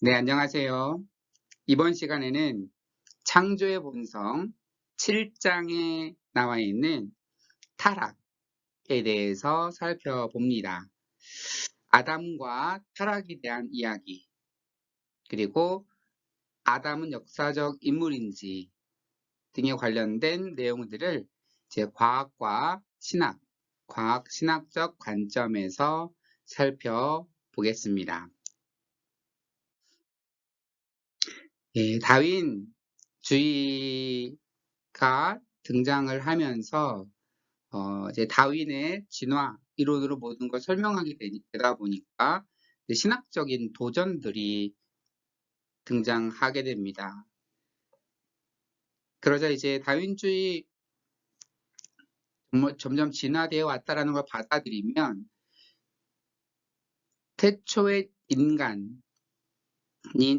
네, 안녕하세요. 이번 시간에는 창조의 본성 7장에 나와 있는 타락에 대해서 살펴봅니다. 아담과 타락에 대한 이야기, 그리고 아담은 역사적 인물인지 등에 관련된 내용들을 제 과학과 신학, 과학 신학적 관점에서 살펴보겠습니다. 예, 다윈주의가 등장을 하면서 이제 다윈의 진화 이론으로 모든 걸 설명하게 되다 보니까 이제 신학적인 도전들이 등장하게 됩니다. 그러자 이제 다윈주의 점점 진화되어 왔다라는 걸 받아들이면 태초의 인간인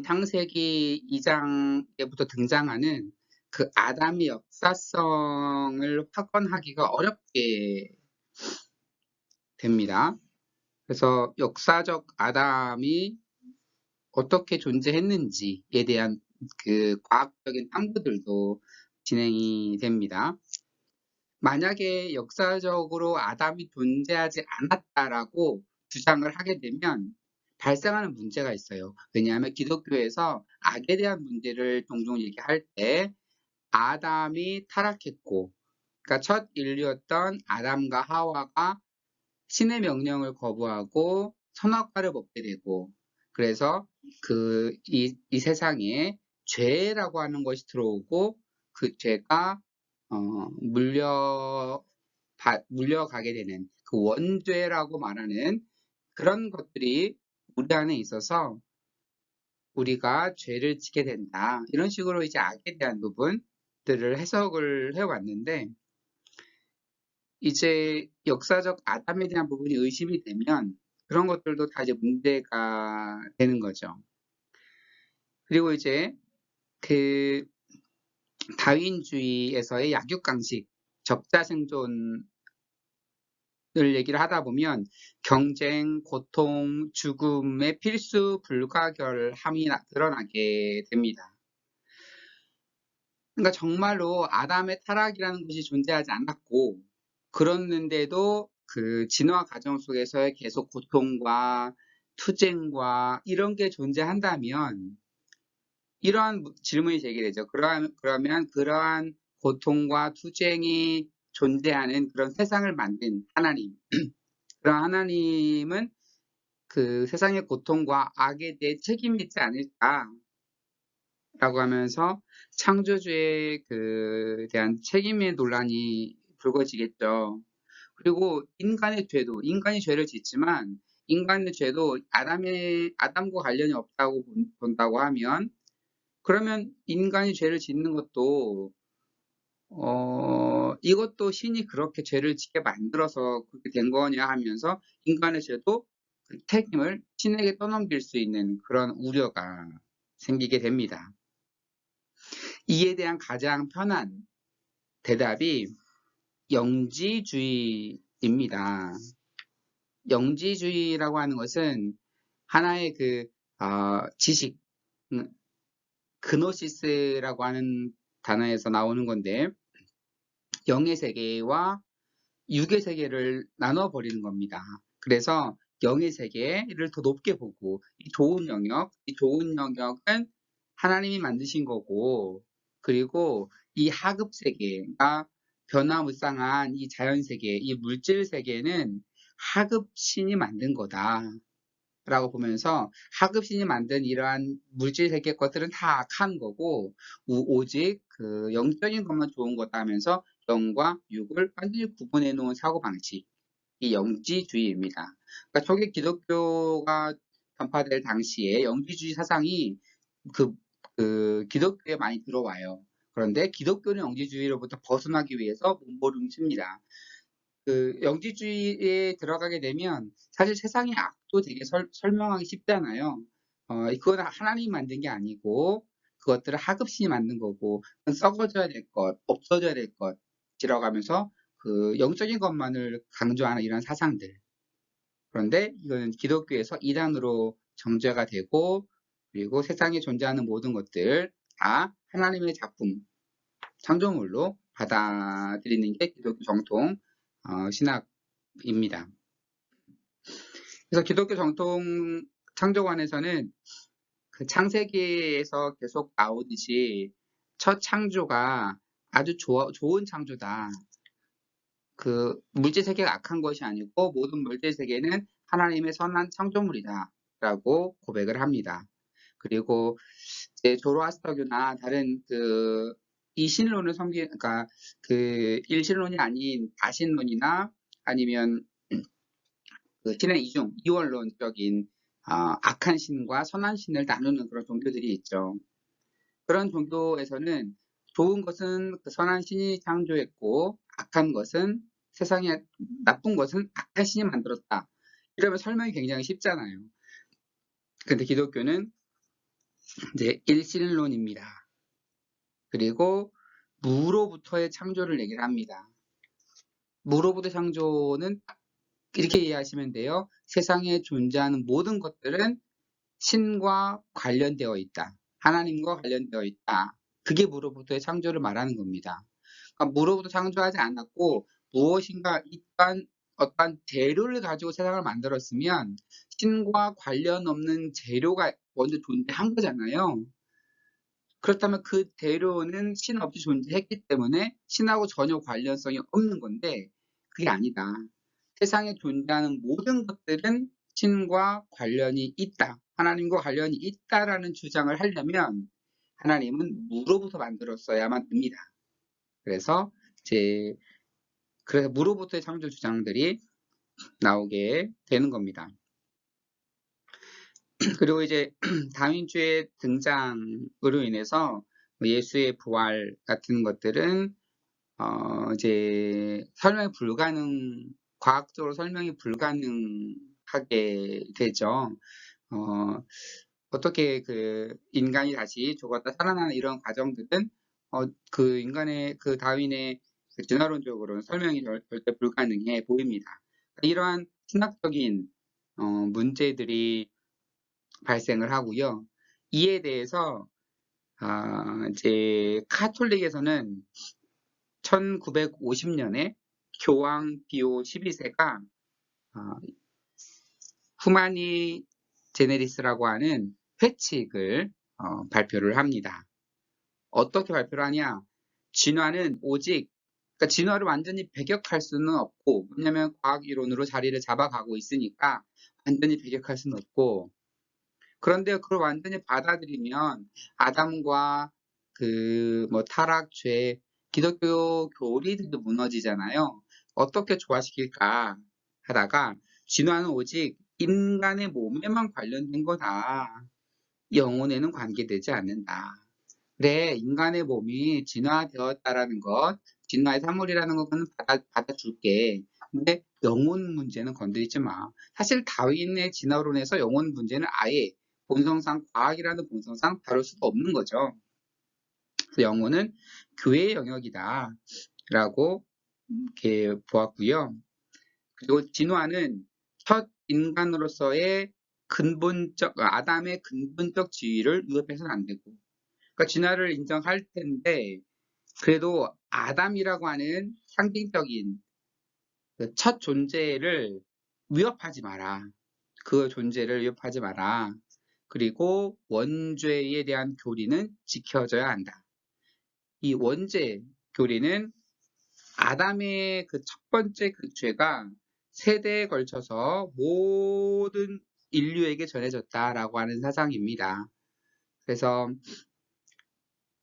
창세기 2장에부터 등장하는 그 아담의 역사성을 확언하기가 어렵게 됩니다. 그래서 역사적 아담이 어떻게 존재했는지에 대한 그 과학적인 탐구들도 진행이 됩니다. 만약에 역사적으로 아담이 존재하지 않았다라고 주장을 하게 되면 발생하는 문제가 있어요. 왜냐하면 기독교에서 악에 대한 문제를 종종 얘기할 때 아담이 타락했고, 그러니까 첫 인류였던 아담과 하와가 신의 명령을 거부하고 선악과를 먹게 되고, 그래서 이 세상에 죄라고 하는 것이 들어오고, 그 죄가 물려가게 되는 그 원죄라고 말하는 그런 것들이 우리 안에 있어서 우리가 죄를 짓게 된다. 이런 식으로 이제 악에 대한 부분들을 해석을 해왔는데, 이제 역사적 아담에 대한 부분이 의심이 되면 그런 것들도 다 이제 문제가 되는 거죠. 그리고 이제 그 다윈주의에서의 약육강식, 적자생존을 얘기를 하다 보면 경쟁, 고통, 죽음의 필수 불가결함이 드러나게 됩니다. 그러니까 정말로 아담의 타락이라는 것이 존재하지 않았고, 그랬는데도 그 진화 과정 속에서의 계속 고통과 투쟁과 이런 게 존재한다면 이러한 질문이 제기되죠. 그러면 그러한 고통과 투쟁이 존재하는 그런 세상을 만든 하나님, 그런 하나님은 그 세상의 고통과 악에 대해 책임이 있지 않을까라고 하면서 창조주에 대한 책임의 논란이 불거지겠죠. 그리고 인간이 죄를 짓지만 인간의 죄도 아담과 관련이 없다고 본다고 하면 그러면 인간이 죄를 짓는 것도 이것도 신이 그렇게 죄를 짓게 만들어서 그렇게 된 거냐 하면서 인간의 죄도 그 책임을 신에게 떠넘길 수 있는 그런 우려가 생기게 됩니다. 이에 대한 가장 편한 대답이 영지주의입니다. 영지주의라고 하는 것은 하나의 지식, 음, 그노시스라고 하는 단어에서 나오는 건데, 영의 세계와 육의 세계를 나눠버리는 겁니다. 그래서 영의 세계를 더 높게 보고, 이 좋은 영역은 하나님이 만드신 거고, 그리고 이 하급 세계가 변화무쌍한 이 자연 세계, 이 물질 세계는 하급 신이 만든 거다. 라고 보면서 하급신이 만든 이러한 물질 세계 것들은 다 악한 거고 오직 그 영적인 것만 좋은 거다 하면서 영과 육을 완전히 구분해 놓은 사고방식, 이 영지주의입니다. 그러니까 초기 기독교가 전파될 당시에 영지주의 사상이 그, 그 기독교에 많이 들어와요. 그런데 기독교는 영지주의로부터 벗어나기 위해서 몸부림칩니다. 그 영지주의에 들어가게 되면 사실 세상의 악도 되게 설명하기 쉽잖아요. 그건 하나님이 만든 게 아니고 그것들을 하급신이 만든 거고 그건 썩어져야 될 것, 없어져야 될 것이라고 하면서 그 영적인 것만을 강조하는 이런 사상들. 그런데 이거는 기독교에서 이단으로 정죄가 되고 그리고 세상에 존재하는 모든 것들 다 하나님의 작품, 창조물로 받아들이는 게 기독교 정통 신학입니다. 그래서 기독교 정통 창조관에서는 그 창세기에서 계속 나오듯이 첫 창조가 아주 좋은 창조다. 그 물질 세계가 악한 것이 아니고 모든 물질 세계는 하나님의 선한 창조물이다 라고 고백을 합니다. 그리고 이제 조로아스터교나 다른 그 이신론을 그러니까 그 일신론이 아닌 다신론이나 아니면 그 신의 이중, 이원론적인 악한 신과 선한 신을 나누는 그런 종교들이 있죠. 그런 종교에서는 좋은 것은 그 선한 신이 창조했고 악한 것은 세상에 나쁜 것은 악한 신이 만들었다. 이러면 설명이 굉장히 쉽잖아요. 근데 기독교는 이제 일신론입니다. 그리고 무로부터의 창조를 얘기를 합니다. 무로부터 창조는 이렇게 이해하시면 돼요. 세상에 존재하는 모든 것들은 신과 관련되어 있다. 하나님과 관련되어 있다. 그게 무로부터의 창조를 말하는 겁니다. 그러니까 무로부터 창조하지 않았고 무엇인가 어떤 재료를 가지고 세상을 만들었으면 신과 관련 없는 재료가 먼저 존재한 거잖아요. 그렇다면 그 재료는 신 없이 존재했기 때문에 신하고 전혀 관련성이 없는 건데 그게 아니다. 세상에 존재하는 모든 것들은 신과 관련이 있다. 하나님과 관련이 있다라는 주장을 하려면 하나님은 무로부터 만들었어야만 됩니다. 그래서 무로부터의 창조 주장들이 나오게 되는 겁니다. 그리고 이제 다윈주의 등장으로 인해서 예수의 부활 같은 것들은 이제 과학적으로 설명이 불가능하게 되죠. 어떻게 그 인간이 다시 죽었다 살아나는 이런 과정들은 그 인간의 그 다윈의 그 진화론적으로는 설명이 절대 불가능해 보입니다. 이러한 신학적인 문제들이 발생을 하고요. 이에 대해서 이제 카톨릭에서는 1950년에 교황 비오 12세가 후마니 제네리스라고 하는 회칙을 발표를 합니다. 어떻게 발표를 하냐? 그러니까 진화를 완전히 배격할 수는 없고, 왜냐면 과학 이론으로 자리를 잡아가고 있으니까 완전히 배격할 수는 없고, 그런데 그걸 완전히 받아들이면 아담과 타락, 죄, 기독교 교리들도 무너지잖아요. 어떻게 조화시킬까 하다가 진화는 오직 인간의 몸에만 관련된 거다. 영혼에는 관계되지 않는다. 그래, 인간의 몸이 진화되었다라는 것, 진화의 산물이라는 것은 받아줄게. 근데 영혼 문제는 건드리지 마. 사실 다윈의 진화론에서 영혼 문제는 아예 과학이라는 본성상 다룰 수도 없는 거죠. 그래서 영혼은 교회의 영역이다. 라고 이렇게 보았고요. 그리고 진화는 첫 인간으로서의 아담의 근본적 지위를 위협해서는 안 되고, 그러니까 진화를 인정할 텐데, 그래도 아담이라고 하는 상징적인 그 첫 존재를 위협하지 마라. 그 존재를 위협하지 마라. 그리고 원죄에 대한 교리는 지켜져야 한다. 이 원죄 교리는 아담의 그 첫 번째 그 죄가 세대에 걸쳐서 모든 인류에게 전해졌다라고 하는 사상입니다. 그래서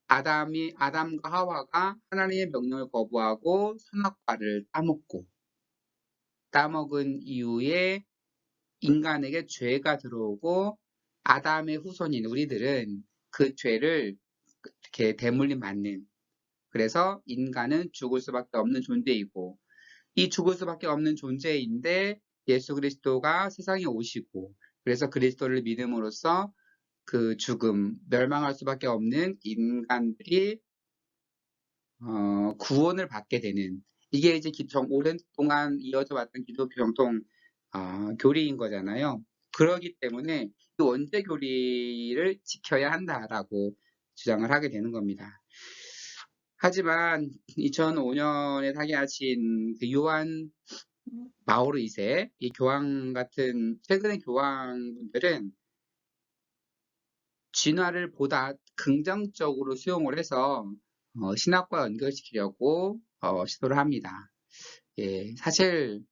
아담과 하와가 하나님의 명령을 거부하고 선악과를 따먹은 이후에 인간에게 죄가 들어오고 아담의 후손인 우리들은 그 죄를 이렇게 대물림 받는, 그래서 인간은 죽을 수밖에 없는 존재이고, 이 죽을 수밖에 없는 존재인데 예수 그리스도가 세상에 오시고, 그래서 그리스도를 믿음으로써 그 멸망할 수밖에 없는 인간들이 구원을 받게 되는, 이게 이제 오랜동안 이어져 왔던 기독교 정통 교리인 거잖아요. 그러기 때문에 이 원죄 교리를 지켜야 한다라고 주장을 하게 되는 겁니다. 하지만 2005년에 사기하신 그 요한 마우로 2세, 이 교황 같은 최근의 교황분들은 진화를 보다 긍정적으로 수용을 해서 신학과 연결시키려고 시도를 합니다. 예, 사실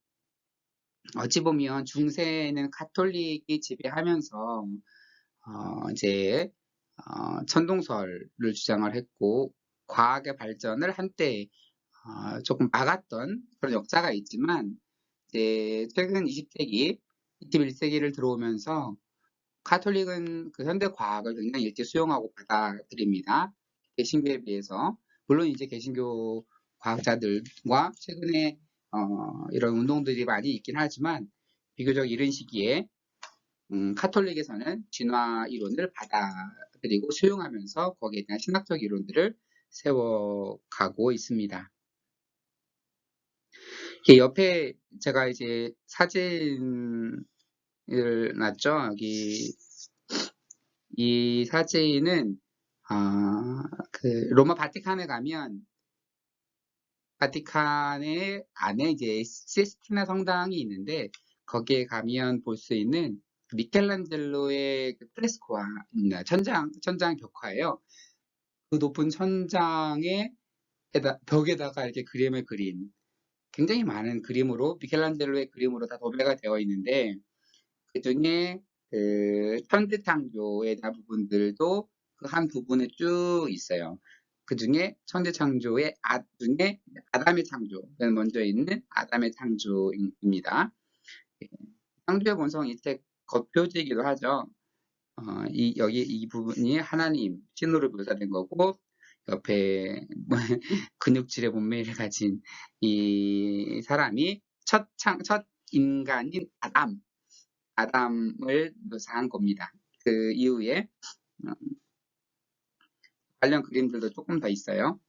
어찌 보면 중세에는 가톨릭이 지배하면서 이제 천동설을 주장을 했고 과학의 발전을 한때 조금 막았던 그런 역사가 있지만 이제 최근 20세기, 21세기를 들어오면서 가톨릭은 그 현대 과학을 굉장히 일찍 수용하고 받아들입니다. 개신교에 비해서. 물론 이제 개신교 과학자들과 최근에 이런 운동들이 많이 있긴 하지만 비교적 이른 시기에 카톨릭에서는 진화 이론을 받아들이고 수용하면서 거기에 대한 신학적 이론들을 세워가고 있습니다. 옆에 제가 이제 사진을 놨죠. 여기 이 사진은 그 로마 바티칸에 가면 바티칸의 안에 이제 시스티나 성당이 있는데 거기에 가면 볼 수 있는 미켈란젤로의 그 프레스코와 천장 벽화예요. 그 높은 천장에 벽에다가 이렇게 그림을 그린 굉장히 많은 그림으로 미켈란젤로의 그림으로 다 도배가 되어 있는데 그 중에 그 천지창조에 대한 부분들도 그 한 부분에 쭉 있어요. 그 중에 천지창조의 중에 아담의 창조가 먼저 있는 아담의 창조입니다. 예, 창조의 본성 이 책 겉표지이기도 하죠. 여기 이 부분이 하나님 신으로 묘사된 거고 옆에 근육질의 몸매를 가진 이 사람이 첫 인간인 아담을 묘사한 겁니다. 그 이후에 어, 관련 그림들도 조금 더 있어요.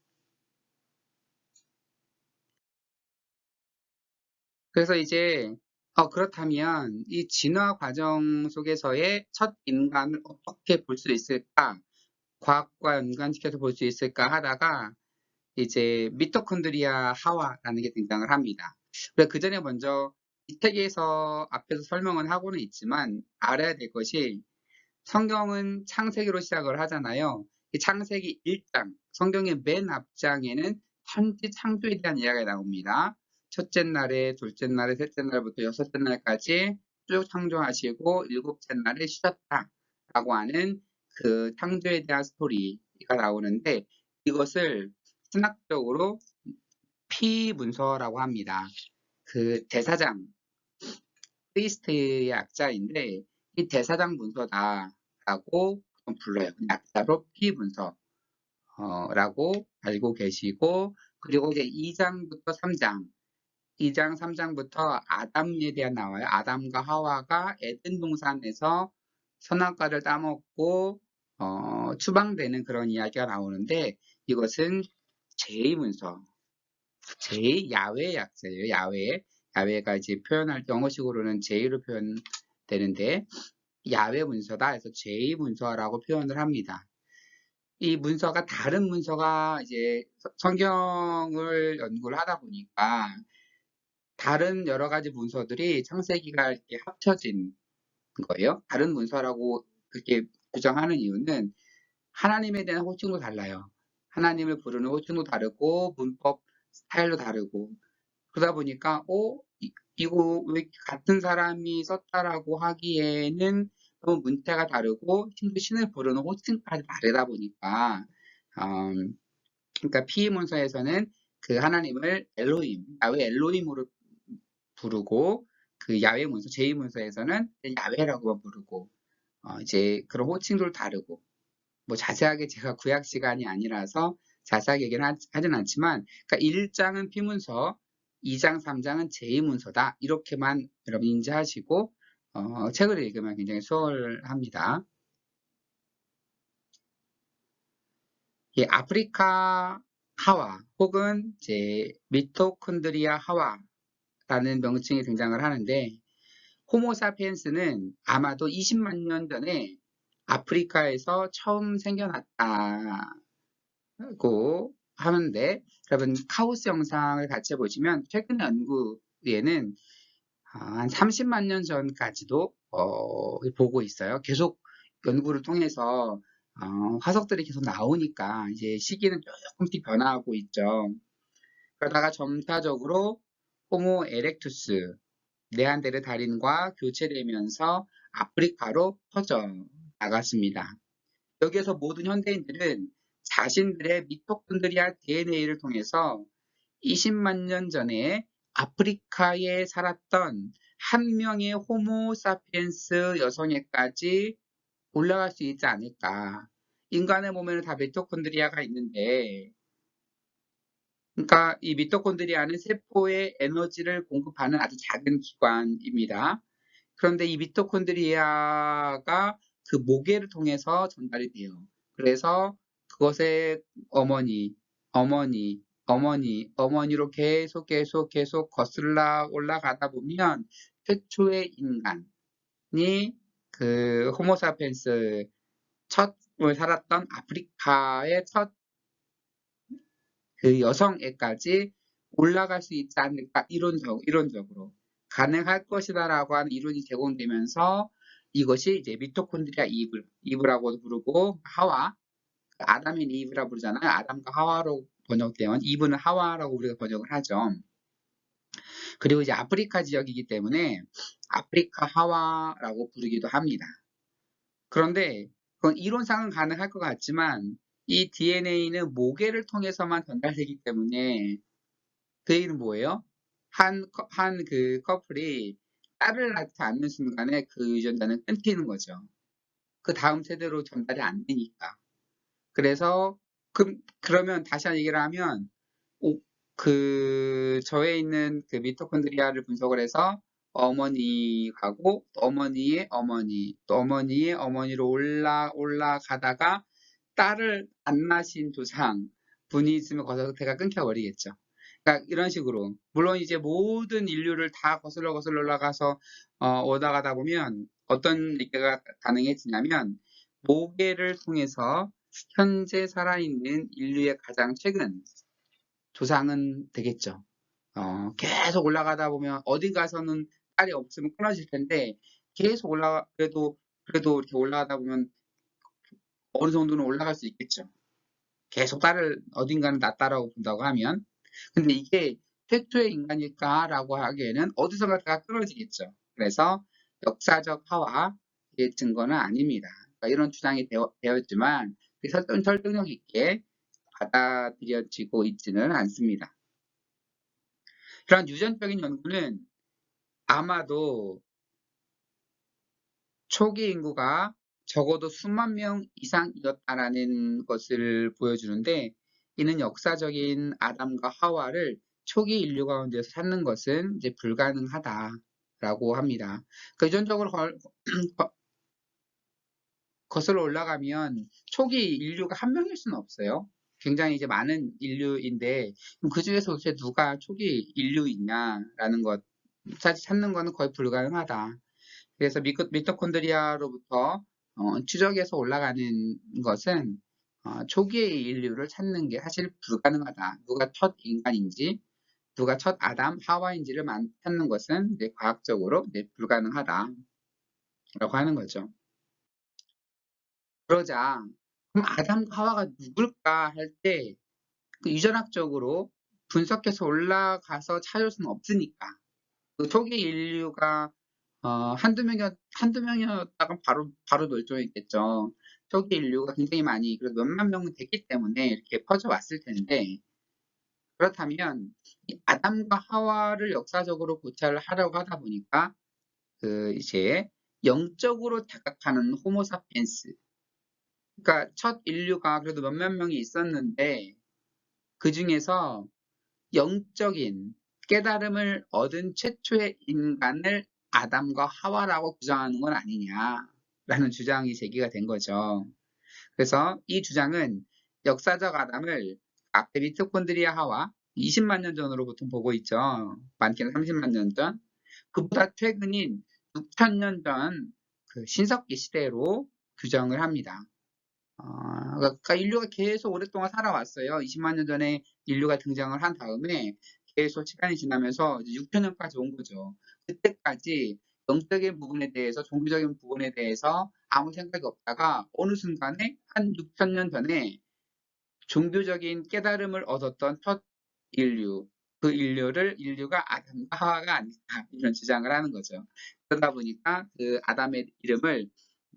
그래서 이제 그렇다면 이 진화 과정 속에서의 첫 인간을 어떻게 볼 수 있을까? 과학과 연관시켜서 볼 수 있을까 하다가 이제 미토콘드리아 하와라는 게 등장을 합니다. 그 전에 먼저 이 책에서 앞에서 설명은 하고는 있지만 알아야 될 것이 성경은 창세기로 시작을 하잖아요. 이 창세기 1장, 성경의 맨 앞장에는 천지 창조에 대한 이야기가 나옵니다. 첫째 날에, 둘째 날에, 셋째 날부터 여섯째 날까지 쭉 창조하시고 일곱째 날에 쉬셨다라고 하는 그 창조에 대한 스토리가 나오는데 이것을 신학적으로 피문서라고 합니다. 그 대사장, 크리스트의 약자인데 이 대사장 문서다라고 불러요. 약자로 피문서라고 알고 계시고 그리고 이제 2장부터 3장, 2장, 3장부터 아담에 대한 나와요. 아담과 하와가 에덴 동산에서 선악과를 따먹고 추방되는 그런 이야기가 나오는데 이것은 제2문서, 제2야외 약자예요. 야외가 이제 표현할 때 영어식으로는 제2로 표현되는데 야외 문서다 해서 제2문서라고 표현을 합니다. 이 문서가 다른 문서가 이제 성경을 연구를 하다 보니까 다른 여러 가지 문서들이 창세기가 이렇게 합쳐진 거예요. 다른 문서라고 그렇게 규정하는 이유는 하나님에 대한 호칭도 달라요. 하나님을 부르는 호칭도 다르고 문법 스타일도 다르고 그러다 보니까 이거 왜 같은 사람이 썼다라고 하기에는 너무 문태가 다르고 심지어 신을 부르는 호칭까지 다르다 보니까 그러니까 피문서에서는 그 하나님을 엘로힘, 야외 엘로힘으로 부르고 그 야외 문서, 제2문서에서는 야외라고만 부르고 이제 그런 호칭도 다르고 뭐 자세하게 제가 구약 시간이 아니라서 자세하게 얘기는 하진 않지만 그러니까 1장은 피문서, 2장, 3장은 제2문서다. 이렇게만 여러분 인지하시고 책을 읽으면 굉장히 수월합니다. 이 아프리카 하와 혹은 이제 미토콘드리아 하와라는 명칭이 등장을 하는데 호모사피엔스는 아마도 20만 년 전에 아프리카에서 처음 생겨났다고 하는데, 여러분 카오스 영상을 같이 보시면 최근 연구에는 한 30만 년 전까지도 보고 있어요. 계속 연구를 통해서 화석들이 계속 나오니까 이제 시기는 조금씩 변화하고 있죠. 그러다가 점차적으로 호모 에렉투스, 네안데르탈인과 교체되면서 아프리카로 퍼져 나갔습니다. 여기에서 모든 현대인들은 자신들의 미토콘드리아 DNA를 통해서 20만 년 전에 아프리카에 살았던 한 명의 호모사피엔스 여성에까지 올라갈 수 있지 않을까. 인간의 몸에는 다 미토콘드리아가 있는데, 그러니까 이 미토콘드리아는 세포에 에너지를 공급하는 아주 작은 기관입니다. 그런데 이 미토콘드리아가 그 모계를 통해서 전달이 돼요. 그래서 그것의 어머니, 어머니, 어머니로 계속 거슬러 올라가다 보면 최초의 인간이 그 호모사피엔스 첫을 살았던 아프리카의 첫 그 여성애까지 올라갈 수 있지 않을까 이론적으로 가능할 것이다라고 하는 이론이 제공되면서 이것이 이제 미토콘드리아 이브라고도 부르고 하와, 아담 앤 이브라 부르잖아요. 아담과 하와로 번역되면 이브는 하와라고 우리가 번역을 하죠. 그리고 이제 아프리카 지역이기 때문에 아프리카 하와라고 부르기도 합니다. 그런데 그건 이론상은 가능할 것 같지만 이 DNA는 모계를 통해서만 전달되기 때문에 그 얘기는 뭐예요? 한 그 커플이 딸을 낳지 않는 순간에 그 유전자는 끊기는 거죠. 그 다음 세대로 전달이 안 되니까. 그래서 그러면 다시 한 얘기를 하면 그 저에 있는 그 미토콘드리아를 분석을 해서 어머니하고 어머니의 어머니, 또 어머니의 어머니로 올라가다가 딸을 안 낳으신 조상 분이 있으면 거기서 대가 끊겨버리겠죠. 그러니까 이런 식으로 물론 이제 모든 인류를 다 거슬러 올라가서 오다 가다 보면 어떤 얘기가 가능해지냐면 모계를 통해서 현재 살아있는 인류의 가장 최근 조상은 되겠죠. 계속 올라가다 보면 어딘가서는 딸이 없으면 끊어질 텐데 계속 그래도 이렇게 올라가다 보면 어느 정도는 올라갈 수 있겠죠. 계속 딸을 어딘가는 낳다라고 본다고 하면. 근데 이게 최초의 인간일까라고 하기에는 어디선가 다 끊어지겠죠. 그래서 역사적 하와의 증거는 아닙니다. 그러니까 이런 주장이 되었지만 설득력 있게 받아들여지고 있지는 않습니다. 이런 유전적인 연구는 아마도 초기 인구가 적어도 수만 명 이상이었다라는 것을 보여주는데 이는 역사적인 아담과 하와를 초기 인류 가운데서 찾는 것은 이제 불가능하다라고 합니다. 그 유전적으로 거슬러 올라가면 초기 인류가 한 명일 수는 없어요. 굉장히 이제 많은 인류인데 그 중에서 도대체 누가 초기 인류이냐라는 것 사실 찾는 것은 거의 불가능하다. 그래서 미토콘드리아로부터 추적해서 올라가는 것은 초기의 인류를 찾는 게 사실 불가능하다. 누가 첫 인간인지, 누가 첫 아담, 하와인지를 찾는 것은 이제 과학적으로 이제 불가능하다라고 하는 거죠. 그러자 그럼 아담과 하와가 누굴까 할 때 그 유전학적으로 분석해서 올라가서 찾을 수는 없으니까 그 초기 인류가 한두 명이었다가 바로 멸종했겠죠. 초기 인류가 굉장히 많이, 그래도 몇만 명은 됐기 때문에 이렇게 퍼져왔을 텐데, 그렇다면, 이 아담과 하와를 역사적으로 고찰을 하려고 하다 보니까, 이제, 영적으로 자각하는 호모사피엔스. 그러니까 첫 인류가 그래도 몇몇 명이 있었는데, 그 중에서 영적인 깨달음을 얻은 최초의 인간을 아담과 하와라고 주장하는 건 아니냐라는 주장이 제기가 된 거죠. 그래서 이 주장은 역사적 아담을 앞에 미토콘드리아 하와 20만 년 전으로 보통 보고 있죠. 많게는 30만 년 전. 그보다 최근인 6,000년 전 그 신석기 시대로 규정을 합니다. 그러니까 인류가 계속 오랫동안 살아왔어요. 20만 년 전에 인류가 등장을 한 다음에 계속 시간이 지나면서 6,000년까지 온 거죠. 그때까지 영적인 부분에 대해서, 종교적인 부분에 대해서 아무 생각이 없다가 어느 순간에 한 6,000년 전에 종교적인 깨달음을 얻었던 첫 인류, 그 인류가 아담과 하와가 아닐까 이런 주장을 하는 거죠. 그러다 보니까 그 아담의 이름을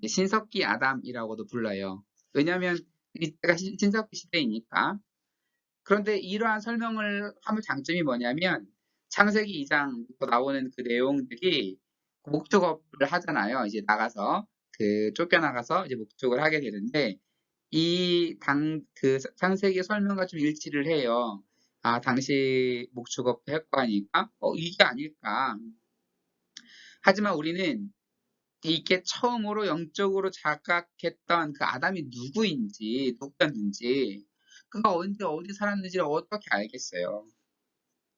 신석기 아담이라고도 불러요. 왜냐하면 이때가 신석기 시대이니까. 그런데 이러한 설명을 하면 장점이 뭐냐면 창세기 2장부터 나오는 그 내용들이 목축업을 하잖아요. 이제 나가서 그 쫓겨나가서 이제 목축을 하게 되는데 그 창세기 설명과 좀 일치를 해요. 당시 목축업도 했고 하니까 이게 아닐까. 하지만 우리는 이게 처음으로 영적으로 자각했던 그 아담이 누구였는지, 그가 언제 어디 살았는지를 어떻게 알겠어요.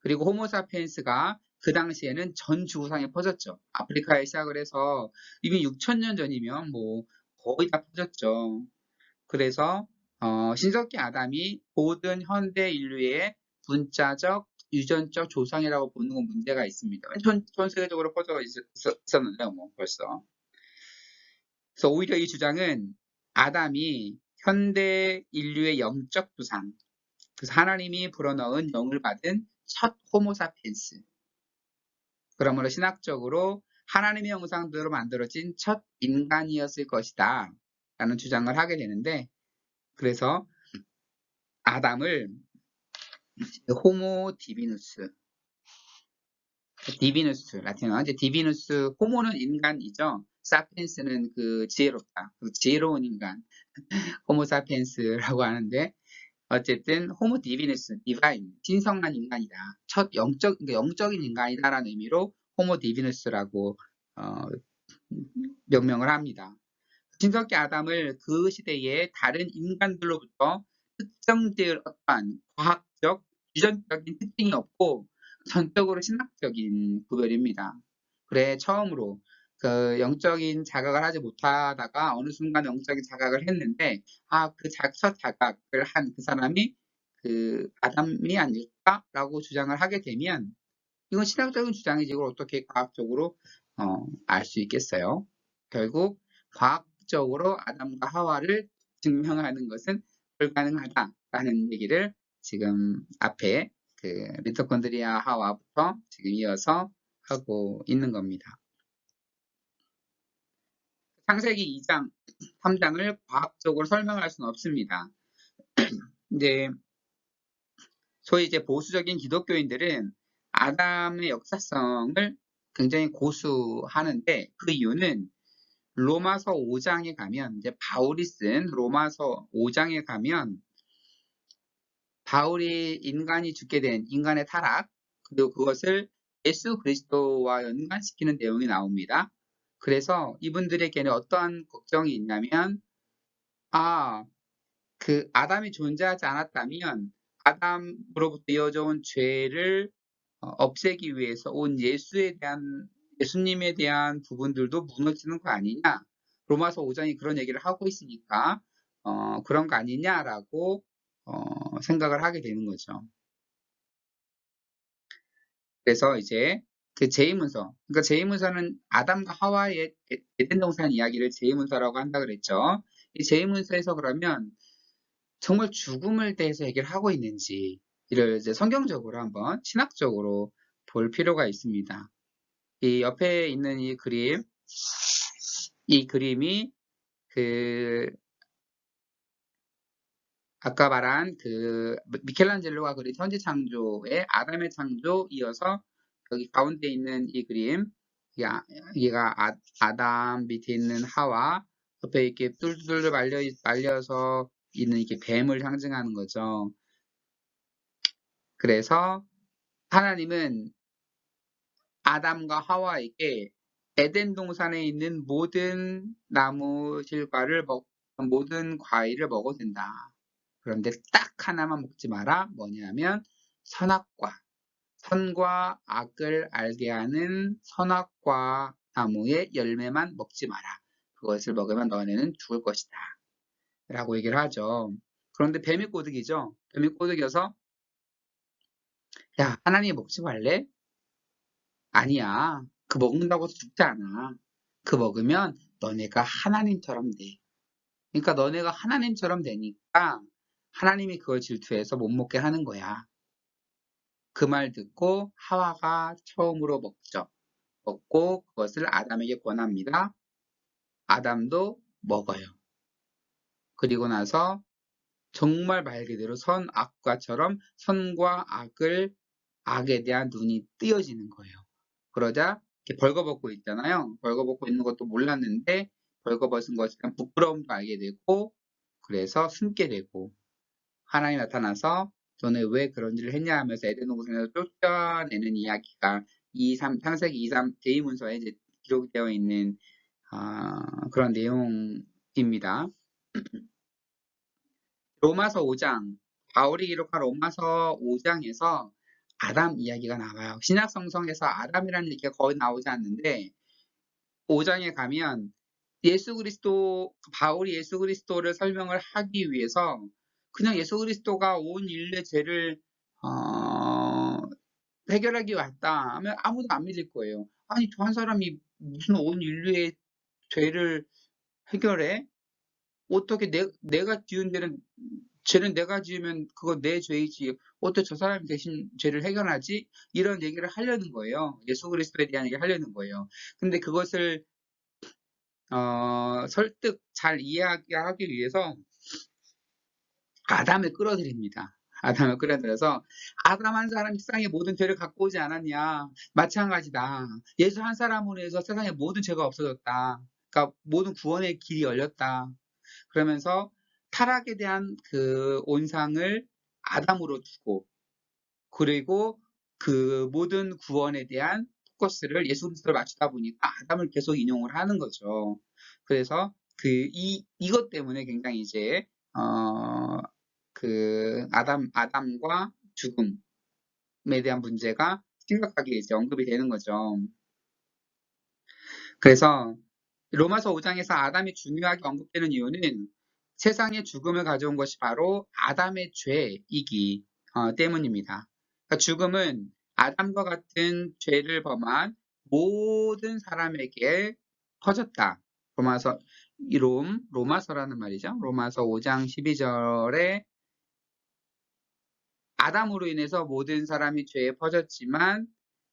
그리고 호모사피엔스가 그 당시에는 전 지구상에 퍼졌죠. 아프리카에 시작을 해서 이미 6,000년 전이면 뭐 거의 다 퍼졌죠. 그래서 신석기 아담이 모든 현대 인류의 문자적, 유전적 조상이라고 보는 건 문제가 있습니다. 전 세계적으로 퍼져 있었는데요, 뭐 벌써. 그래서 오히려 이 주장은 아담이 현대 인류의 영적 조상, 그래서 하나님이 불어넣은 영을 받은 첫 호모사피엔스. 그러므로 신학적으로 하나님의 형상대로 만들어진 첫 인간이었을 것이다. 라는 주장을 하게 되는데, 그래서 아담을 호모 디비누스, 라틴어. 이제 디비누스, 호모는 인간이죠. 사피엔스는 그 지혜롭다. 그 지혜로운 인간. 호모 사피엔스라고 하는데, 어쨌든 호모 디비누스, 디바인, 신성한 인간이다. 첫 그러니까 영적인 인간이다라는 의미로 호모 디비누스라고 명명을 합니다. 신석기 아담을 그 시대의 다른 인간들로부터 특정될 어떠한 과학적, 유전적인 특징이 없고 전적으로 신학적인 구별입니다. 그래 처음으로 그 영적인 자각을 하지 못하다가 어느 순간 영적인 자각을 했는데 첫 자각을 한 그 사람이 그 아담이 아닐까라고 주장을 하게 되면 이건 신학적인 주장이지 이걸 어떻게 과학적으로 알 수 있겠어요? 결국 과학적으로 아담과 하와를 증명하는 것은 불가능하다라는 얘기를 지금 앞에 그 미토콘드리아 하와부터 지금 이어서 하고 있는 겁니다. 창세기 2장, 3장을 과학적으로 설명할 수는 없습니다. 이제 소위 이제 보수적인 기독교인들은 아담의 역사성을 굉장히 고수하는데 그 이유는 로마서 5장에 가면 이제 바울이 쓴 로마서 5장에 가면 바울이 인간이 죽게 된 인간의 타락 그리고 그것을 예수 그리스도와 연관시키는 내용이 나옵니다. 그래서 이분들에게는 어떠한 걱정이 있냐면 그 아담이 존재하지 않았다면 아담으로부터 이어져 온 죄를 없애기 위해서 온 예수님에 대한 부분들도 무너지는 거 아니냐? 로마서 5장이 그런 얘기를 하고 있으니까 그런 거 아니냐라고 생각을 하게 되는 거죠. 그래서 이제 그 제2문서, 그러니까 제2문서는 아담과 하와의 에덴 동산 이야기를 제2문서라고 한다 그랬죠. 이 제2문서에서 그러면 정말 죽음을 대해서 얘기를 하고 있는지 이를 이제 성경적으로 한번 신학적으로 볼 필요가 있습니다. 이 옆에 있는 이 그림이 그 아까 말한 그 미켈란젤로가 그린 천지창조의 아담의 창조 이어서 여기 가운데 있는 이 그림 여기가 아담 밑에 있는 하와 옆에 이렇게 뚫뚫 말려서 있는 이렇게 뱀을 상징하는 거죠. 그래서 하나님은 아담과 하와에게 에덴 동산에 있는 모든 나무 실과를 모든 과일을 먹어도 된다. 그런데 딱 하나만 먹지 마라. 뭐냐면 선악과, 선과 악을 알게 하는 선악과 나무의 열매만 먹지 마라. 그것을 먹으면 너네는 죽을 것이다. 라고 얘기를 하죠. 그런데 뱀이 꼬드기죠. 뱀이 꼬드겨서 야, 하나님 먹지 말래? 아니야. 그 먹는다고 해서 죽지 않아. 그 먹으면 너네가 하나님처럼 돼. 그러니까 너네가 하나님처럼 되니까 하나님이 그걸 질투해서 못 먹게 하는 거야. 그 말 듣고 하와가 처음으로 먹죠. 먹고 그것을 아담에게 권합니다. 아담도 먹어요. 그리고 나서 정말 말 그대로 선악과처럼 선과 악에 대한 눈이 뜨여지는 거예요. 그러자 이렇게 벌거벗고 있잖아요. 벌거벗고 있는 것도 몰랐는데 벌거벗은 것에 대한 부끄러움도 알게 되고 그래서 숨게 되고 하나님이 나타나서 너네 왜 그런 일을 했냐 하면서 에덴 동산에서 쫓아내는 이야기가 창세기 2, 3 제2문서에 이제 기록되어 있는 그런 내용입니다. 로마서 5장, 바울이 기록한 로마서 5장에서 아담 이야기가 나와요. 신약 성성에서 아담이라는 얘기가 거의 나오지 않는데 5장에 가면 바울이 예수 그리스도를 설명을 하기 위해서 그냥 예수 그리스도가 온 인류의 죄를 해결하기 왔다 하면 아무도 안 믿을 거예요. 아니, 저 한 사람이 무슨 온 인류의 죄를 해결해? 어떻게 내가 지은 죄는 내가 지으면 그거 내 죄이지. 어떻게 저 사람이 대신 죄를 해결하지? 이런 얘기를 하려는 거예요. 예수 그리스도에 대한 얘기를 하려는 거예요. 근데 그것을 설득 잘 이해하기 위해서 아담을 끌어들입니다. 아담을 끌어들여서 아담 한 사람이 세상의 모든 죄를 갖고 오지 않았냐? 마찬가지다. 예수 한 사람으로 해서 세상의 모든 죄가 없어졌다. 그러니까 모든 구원의 길이 열렸다. 그러면서 타락에 대한 그 온상을 아담으로 두고 그리고 그 모든 구원에 대한 포커스를 예수 그리스도를 맞추다 보니까 아담을 계속 인용을 하는 거죠. 그래서 이것 때문에 굉장히 이제 그 아담과 죽음에 대한 문제가 심각하게 이제 언급이 되는 거죠. 그래서 로마서 5장에서 아담이 중요하게 언급되는 이유는 세상에 죽음을 가져온 것이 바로 아담의 죄이기 때문입니다. 그러니까 죽음은 아담과 같은 죄를 범한 모든 사람에게 퍼졌다. 로마서라는 말이죠. 로마서 5장 12절에 아담으로 인해서 모든 사람이 죄에 퍼졌지만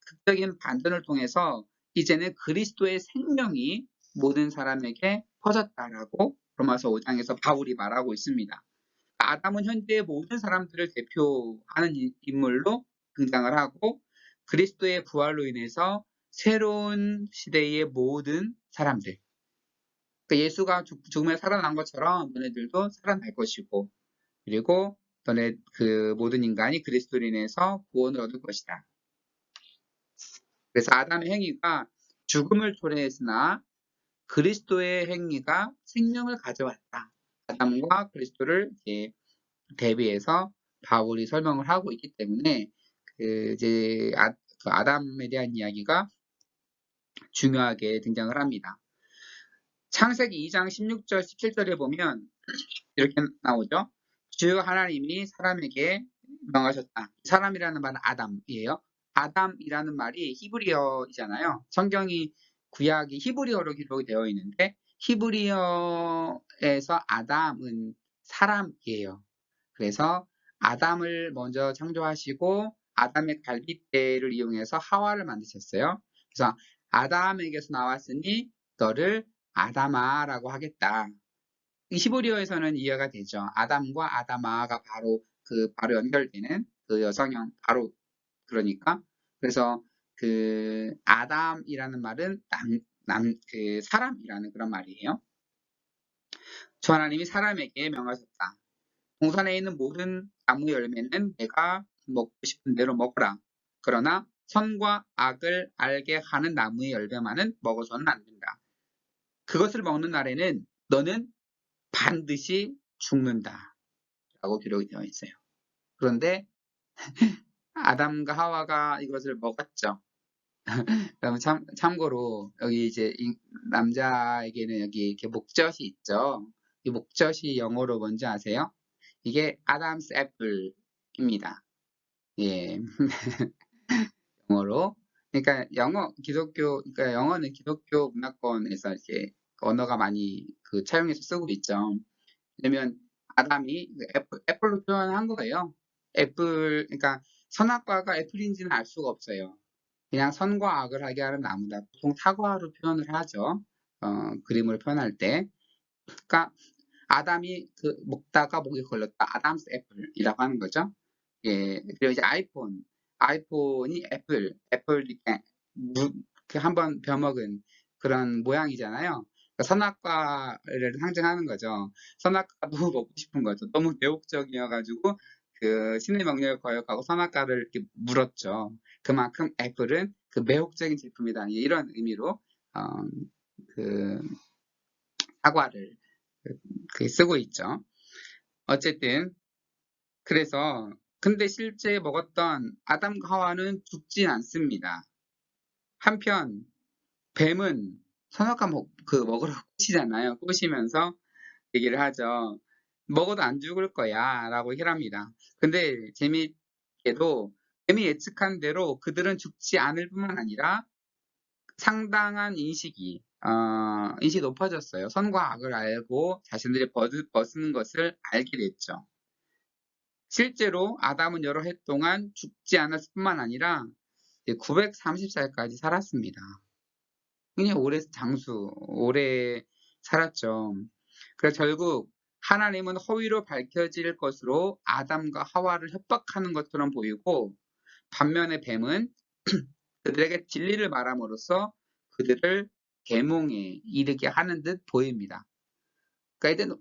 극적인 반전을 통해서 이제는 그리스도의 생명이 모든 사람에게 퍼졌다라고 로마서 5장에서 바울이 말하고 있습니다. 아담은 현재의 모든 사람들을 대표하는 인물로 등장을 하고 그리스도의 부활로 인해서 새로운 시대의 모든 사람들, 그러니까 예수가 죽음에 살아난 것처럼 너네들도 살아날 것이고 그리고 너네 그 모든 인간이 그리스도로 인해서 구원을 얻을 것이다. 그래서 아담의 행위가 죽음을 초래했으나 그리스도의 행위가 생명을 가져왔다. 아담과 그리스도를 이렇게 대비해서 바울이 설명을 하고 있기 때문에 이제 그 아담에 대한 이야기가 중요하게 등장을 합니다. 창세기 2장 16절, 17절에 보면 이렇게 나오죠. 주 하나님이 사람에게 명하셨다. 사람이라는 말은 아담이에요. 아담이라는 말이 히브리어이잖아요. 성경이 구약이 히브리어로 기록이 되어 있는데 히브리어에서 아담은 사람이에요. 그래서 아담을 먼저 창조하시고 아담의 갈빗대를 이용해서 하와를 만드셨어요. 그래서 아담에게서 나왔으니 너를 아담아라고 하겠다. 히브리어에서는 이해가 되죠. 아담과 아담아가 바로 연결되는 그 여성형 바로 그러니까 그래서 그 아담이라는 말은 그 사람이라는 그런 말이에요. 주 하나님이 사람에게 명하셨다. 동산에 있는 모든 나무 열매는 내가 먹고 싶은 대로 먹어라. 그러나 선과 악을 알게 하는 나무의 열매만은 먹어서는 안 된다. 그것을 먹는 날에는 너는 반드시 죽는다. 라고 기록이 되어 있어요. 그런데 아담과 하와가 이것을 먹었죠. 그럼 참고로 여기 이제 남자에게는 여기 이렇게 목젖이 있죠. 이 목젖이 영어로 뭔지 아세요? 이게 아담스 애플입니다. 예, 영어로. 그러니까 그러니까 영어는 기독교 문화권에서 이렇게 언어가 많이 차용해서 쓰고 있죠. 왜냐면 아담이 애플로 표현한 거예요. 그러니까 선악과가 애플인지는 알 수가 없어요. 그냥 선과 악을 하게 하는 나무다. 보통 사과로 표현을 하죠. 그림으로 표현할 때. 그러니까 아담이 먹다가 목에 걸렸다. 아담스 애플이라고 하는 거죠. 예, 그리고 이제 아이폰이 애플 이렇게 한번 벼먹은 그런 모양이잖아요. 그러니까 선악과를 상징하는 거죠. 선악과도 먹고 싶은 거죠. 너무 매혹적이어가지고 신의 명령을 거역하고 선악과를 이렇게 물었죠. 그만큼 애플은 매혹적인 제품이다. 이런 의미로 어, 그 사과를 쓰고 있죠. 어쨌든 그래서 근데 실제 먹었던 아담과 하와는 죽진 않습니다. 한편 뱀은 선악과 먹으라고 꼬시잖아요. 꼬시면서 얘기를 하죠. 먹어도 안 죽을 거야 라고 얘기합니다. 근데 재미있게도 뱀이 예측한 대로 그들은 죽지 않을 뿐만 아니라 상당한 인식이 높아졌어요. 선과 악을 알고 자신들이 벗는 것을 알게 됐죠. 실제로 아담은 여러 해 동안 죽지 않았을 뿐만 아니라 930살까지 살았습니다. 굉장히 오래 살았죠. 그래서 결국 하나님은 허위로 밝혀질 것으로 아담과 하와를 협박하는 것처럼 보이고 반면에 뱀은 그들에게 진리를 말함으로써 그들을 계몽에 이르게 하는 듯 보입니다. 그러니까 에덴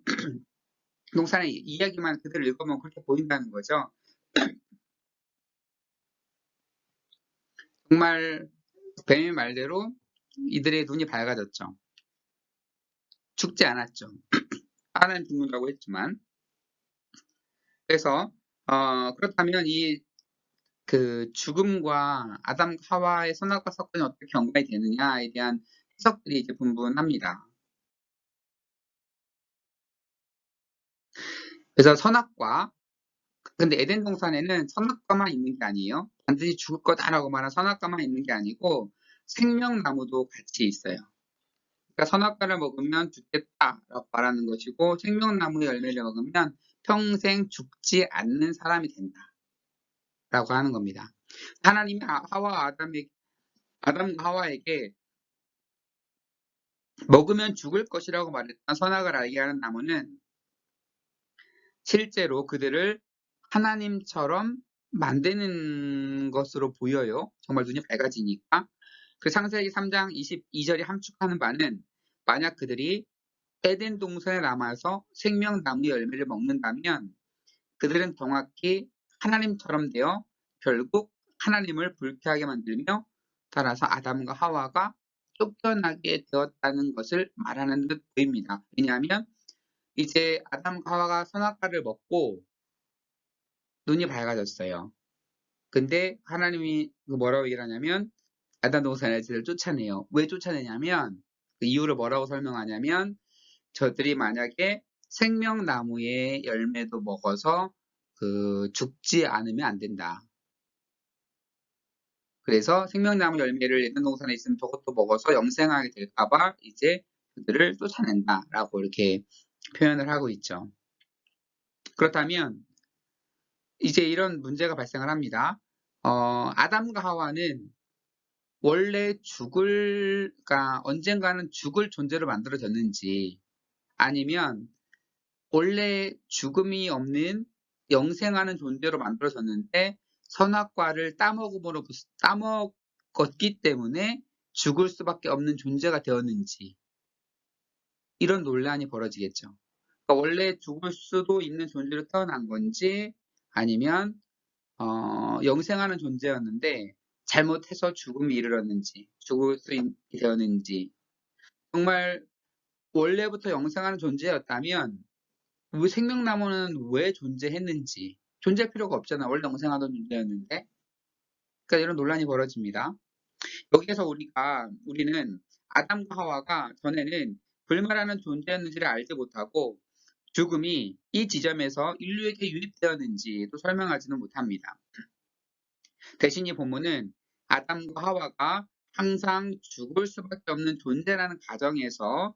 동산의 이야기만 그대로 읽으면 그렇게 보인다는 거죠. 정말 뱀의 말대로 이들의 눈이 밝아졌죠. 죽지 않았죠. 하나님 죽는다고 했지만. 그래서 그렇다면 죽음과 아담 하와의 선악과 사건이 어떻게 연관이 되느냐에 대한 해석들이 이제 분분합니다. 그래서 근데 에덴 동산에는 선악과만 있는 게 아니에요. 반드시 죽을 거다라고 말한 선악과만 있는 게 아니고 생명나무도 같이 있어요. 그러니까 선악과를 먹으면 죽겠다라고 말하는 것이고 생명나무의 열매를 먹으면 평생 죽지 않는 사람이 된다라고 하는 겁니다. 하나님이 아담과 하와에게 먹으면 죽을 것이라고 말했던 선악을 알게 하는 나무는 실제로 그들을 하나님처럼 만드는 것으로 보여요. 정말 눈이 밝아지니까. 창세기 3장 22절이 함축하는 바는 만약 그들이 에덴 동산에 남아서 생명나무 열매를 먹는다면 그들은 정확히 하나님처럼 되어 결국 하나님을 불쾌하게 만들며 따라서 아담과 하와가 쫓겨나게 되었다는 것을 말하는 듯 보입니다. 왜냐하면 이제 아담과 하와가 선악과를 먹고 눈이 밝아졌어요. 근데 하나님이 뭐라고 얘기를 하냐면 아담 동산에서를 쫓아내요. 왜 쫓아내냐면 그 이유를 뭐라고 설명하냐면 저들이 만약에 생명나무의 열매도 먹어서 죽지 않으면 안 된다. 그래서 생명나무 열매를 에덴 동산에 있으면 저것도 먹어서 영생하게 될까봐 이제 그들을 쫓아낸다라고 이렇게 표현을 하고 있죠. 그렇다면 이제 이런 문제가 발생을 합니다. 아담과 하와는 원래 그러니까 언젠가는 죽을 존재로 만들어졌는지 아니면 원래 죽음이 없는 영생하는 존재로 만들어졌는데 선악과를 따먹었기 때문에 죽을 수밖에 없는 존재가 되었는지 이런 논란이 벌어지겠죠. 그러니까 원래 죽을 수도 있는 존재로 태어난 건지 아니면 영생하는 존재였는데 잘못해서 죽음이 이르렀는지 죽을 수 되었는지 정말 원래부터 영생하는 존재였다면 생명나무는 왜 존재했는지 존재할 필요가 없잖아. 원래 영생하던 존재였는데 그러니까 이런 논란이 벌어집니다. 여기에서 우리는 아담과 하와가 전에는 불멸하는 존재였는지를 알지 못하고 죽음이 이 지점에서 인류에게 유입되었는지도 설명하지는 못합니다. 대신 이 본문은 아담과 하와가 항상 죽을 수밖에 없는 존재라는 가정에서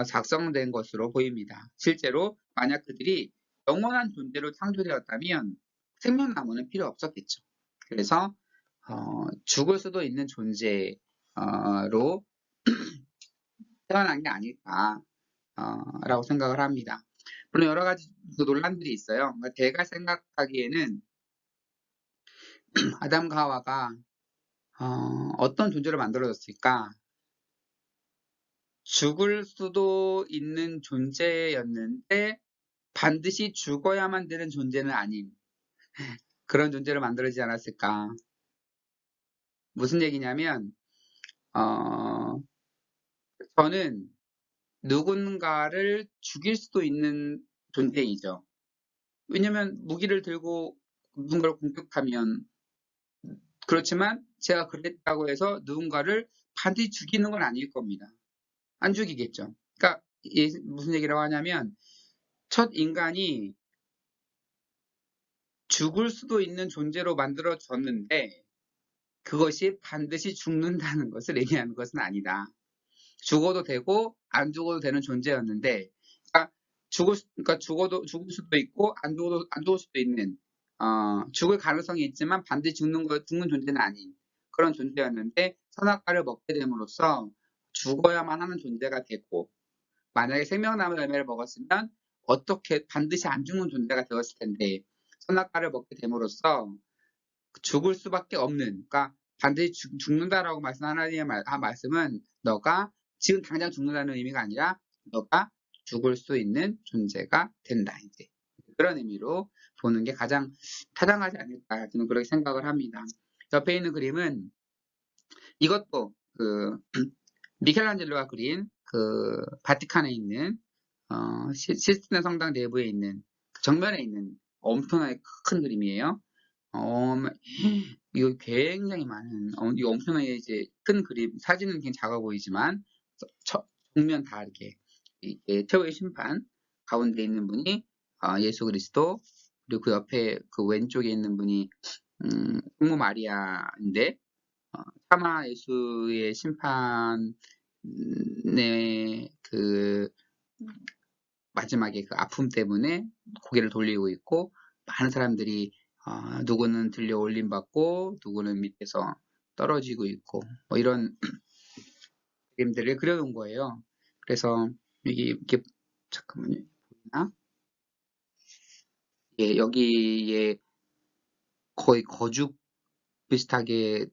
작성된 것으로 보입니다. 실제로 만약 그들이 영원한 존재로 창조되었다면 생명나무는 필요 없었겠죠. 그래서 죽을 수도 있는 존재로 태어난 게 아닐까라고 생각을 합니다. 물론 여러 가지 논란들이 있어요. 그러니까 제가 생각하기에는 아담과 하와가 어떤 존재로 만들어졌을까? 죽을 수도 있는 존재였는데 반드시 죽어야만 되는 존재는 아닌 그런 존재로 만들어지지 않았을까? 무슨 얘기냐면 저는 누군가를 죽일 수도 있는 존재이죠. 왜냐면 무기를 들고 누군가를 공격하면 그렇지만 제가 그랬다고 해서 누군가를 반드시 죽이는 건 아닐 겁니다. 안 죽이겠죠. 그러니까 무슨 얘기라고 하냐면 첫 인간이 죽을 수도 있는 존재로 만들어졌는데 그것이 반드시 죽는다는 것을 얘기하는 것은 아니다. 죽어도 되고 안 죽어도 되는 존재였는데 그러니까 죽을 수도 있고 안 죽을 수도 있는 죽을 가능성이 있지만 반드시 죽는 존재는 아닌 그런 존재였는데 선악과를 먹게 됨으로써 죽어야만 하는 존재가 됐고 만약에 생명나무 열매를 먹었으면 어떻게 반드시 안 죽는 존재가 되었을 텐데 선악과를 먹게 됨으로써 죽을 수밖에 없는 그러니까 반드시 죽는다라고 하나님의 말씀은 너가 지금 당장 죽는다는 의미가 아니라 너가 죽을 수 있는 존재가 된다. 이제 그런 의미로 보는 게 가장 타당하지 않을까 저는 그렇게 생각을 합니다. 옆에 있는 그림은 이것도 미켈란젤로가 그린 바티칸에 있는 시스티나 성당 내부에 있는 정면에 있는 엄청나게 큰 그림이에요. 이거 굉장히 많은 이거 엄청나게 이제 큰 그림 사진은 굉장히 작아 보이지만 정면 다 이렇게 최후의 심판 가운데 있는 분이 예수 그리스도 그리고 그 옆에 그 왼쪽에 있는 분이 성모 마리아인데 차마 예수의 심판의 그 마지막에 그 아픔 때문에 고개를 돌리고 있고 많은 사람들이 누구는 들려 올림받고 누구는 밑에서 떨어지고 있고 뭐 이런 그림들을 그려놓은 거예요. 그래서 이게 이렇게 잠깐만요. 보이나? 예, 여기에 거의 거죽 비슷하게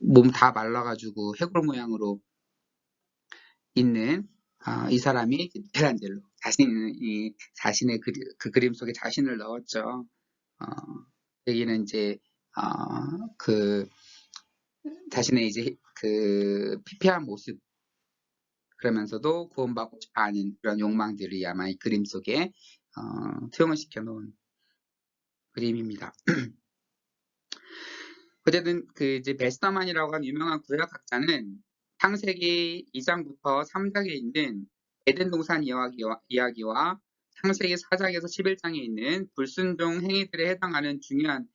몸 다 말라가지고 해골 모양으로 있는 이 사람이 미켈란젤로 자신의 그 그림 속에 자신을 넣었죠. 여기는 이제 그 자신의 이제 그 피폐한 모습 그러면서도 구원받고 싶어 하는 그런 욕망들이 아마 이 그림 속에 투영을 시켜 놓은 그림입니다. 어쨌든 그 이제 베스터만이라고 하는 유명한 구약학자는 창세기 2장부터 3장에 있는 에덴 동산 이야기와 창세기 4장에서 11장에 있는 불순종 행위들에 해당하는 중요한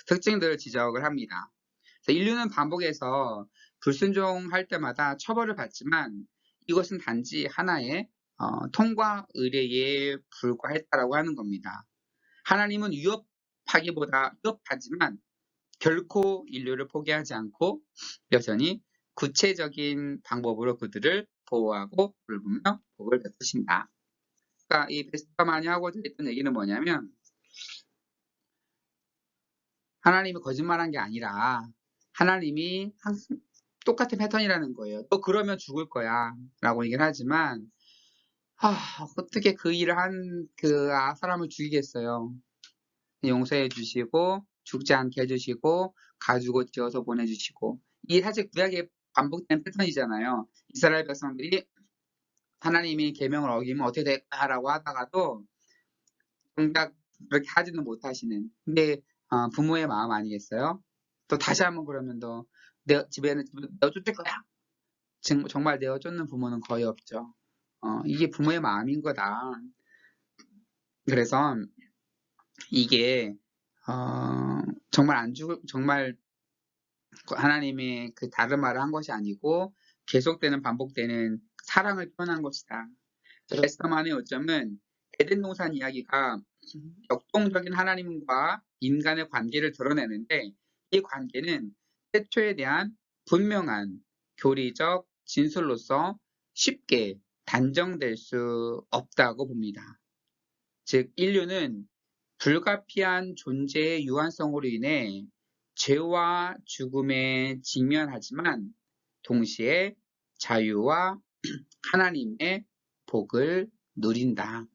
특징들을 지적을 합니다. 인류는 반복해서 불순종할 때마다 처벌을 받지만 이것은 단지 하나의 통과 의례에 불과했다라고 하는 겁니다. 하나님은 위협하지만 결코 인류를 포기하지 않고 여전히 구체적인 방법으로 그들을 보호하고 돌보며 복을 베푸신다. 그러니까 이 베스터만이 하고자 했던 얘기는 뭐냐면 하나님이 거짓말한 게 아니라 하나님이 항상 똑같은 패턴이라는 거예요. 너 그러면 죽을 거야 라고 얘기를 하지만 어떻게 그 일을 한 그 사람을 죽이겠어요. 용서해 주시고 죽지 않게 해주시고 가지고 지어서 보내주시고 이게 사실 구약에 반복된 패턴이잖아요. 이스라엘 백성들이 하나님이 계명을 어기면 어떻게 될까라고 하다가도 정작 그렇게 하지는 못하시는 근데 부모의 마음 아니겠어요? 또 다시 한번 그러면 내 집에는 내어 쫓을 거야. 정말 내어 쫓는 부모는 거의 없죠. 이게 부모의 마음인 거다. 그래서 이게 정말 정말 하나님의 그 다른 말을 한 것이 아니고 계속되는 반복되는 사랑을 표현한 것이다. 에스더만의 요점은 에덴 동산 이야기가 역동적인 하나님과 인간의 관계를 드러내는데 이 관계는 태초에 대한 분명한 교리적 진술로서 쉽게 단정될 수 없다고 봅니다. 즉 인류는 불가피한 존재의 유한성으로 인해 죄와 죽음에 직면하지만 동시에 자유와 하나님의 복을 누린다.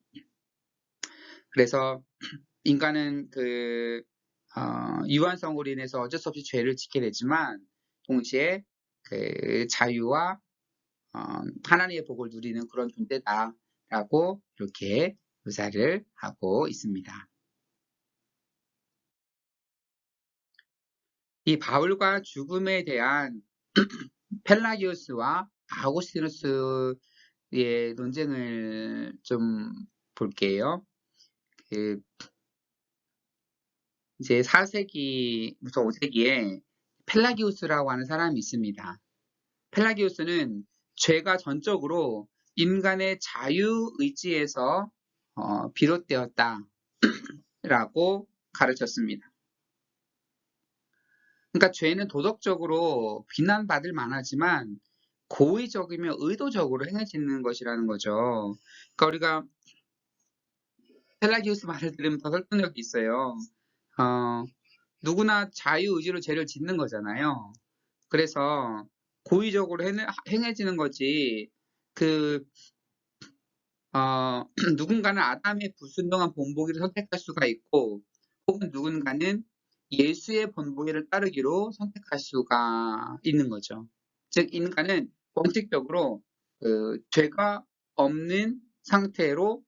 그래서 인간은 유한성으로 인해서 어쩔 수 없이 죄를 짓게 되지만 동시에 그 자유와 하나님의 복을 누리는 그런 존재다라고 이렇게 묘사를 하고 있습니다. 이 바울과 죽음에 대한 펠라기우스와 아우구스티누스의 논쟁을 좀 볼게요. 이제 4세기부터 5세기에 펠라기우스라고 하는 사람이 있습니다. 펠라기우스는 죄가 전적으로 인간의 자유의지에서 비롯되었다라고 가르쳤습니다. 그러니까 죄는 도덕적으로 비난받을 만하지만 고의적이며 의도적으로 행해지는 것이라는 거죠. 그러니까 우리가 펠라기우스 말을 들으면 더 설득력이 있어요. 누구나 자유의지로 죄를 짓는 거잖아요. 그래서 고의적으로 행해지는 거지. 누군가는 아담의 불순종한 본보기를 선택할 수가 있고, 혹은 누군가는 예수의 본보기를 따르기로 선택할 수가 있는 거죠. 즉, 인간은 원칙적으로 죄가 없는 상태로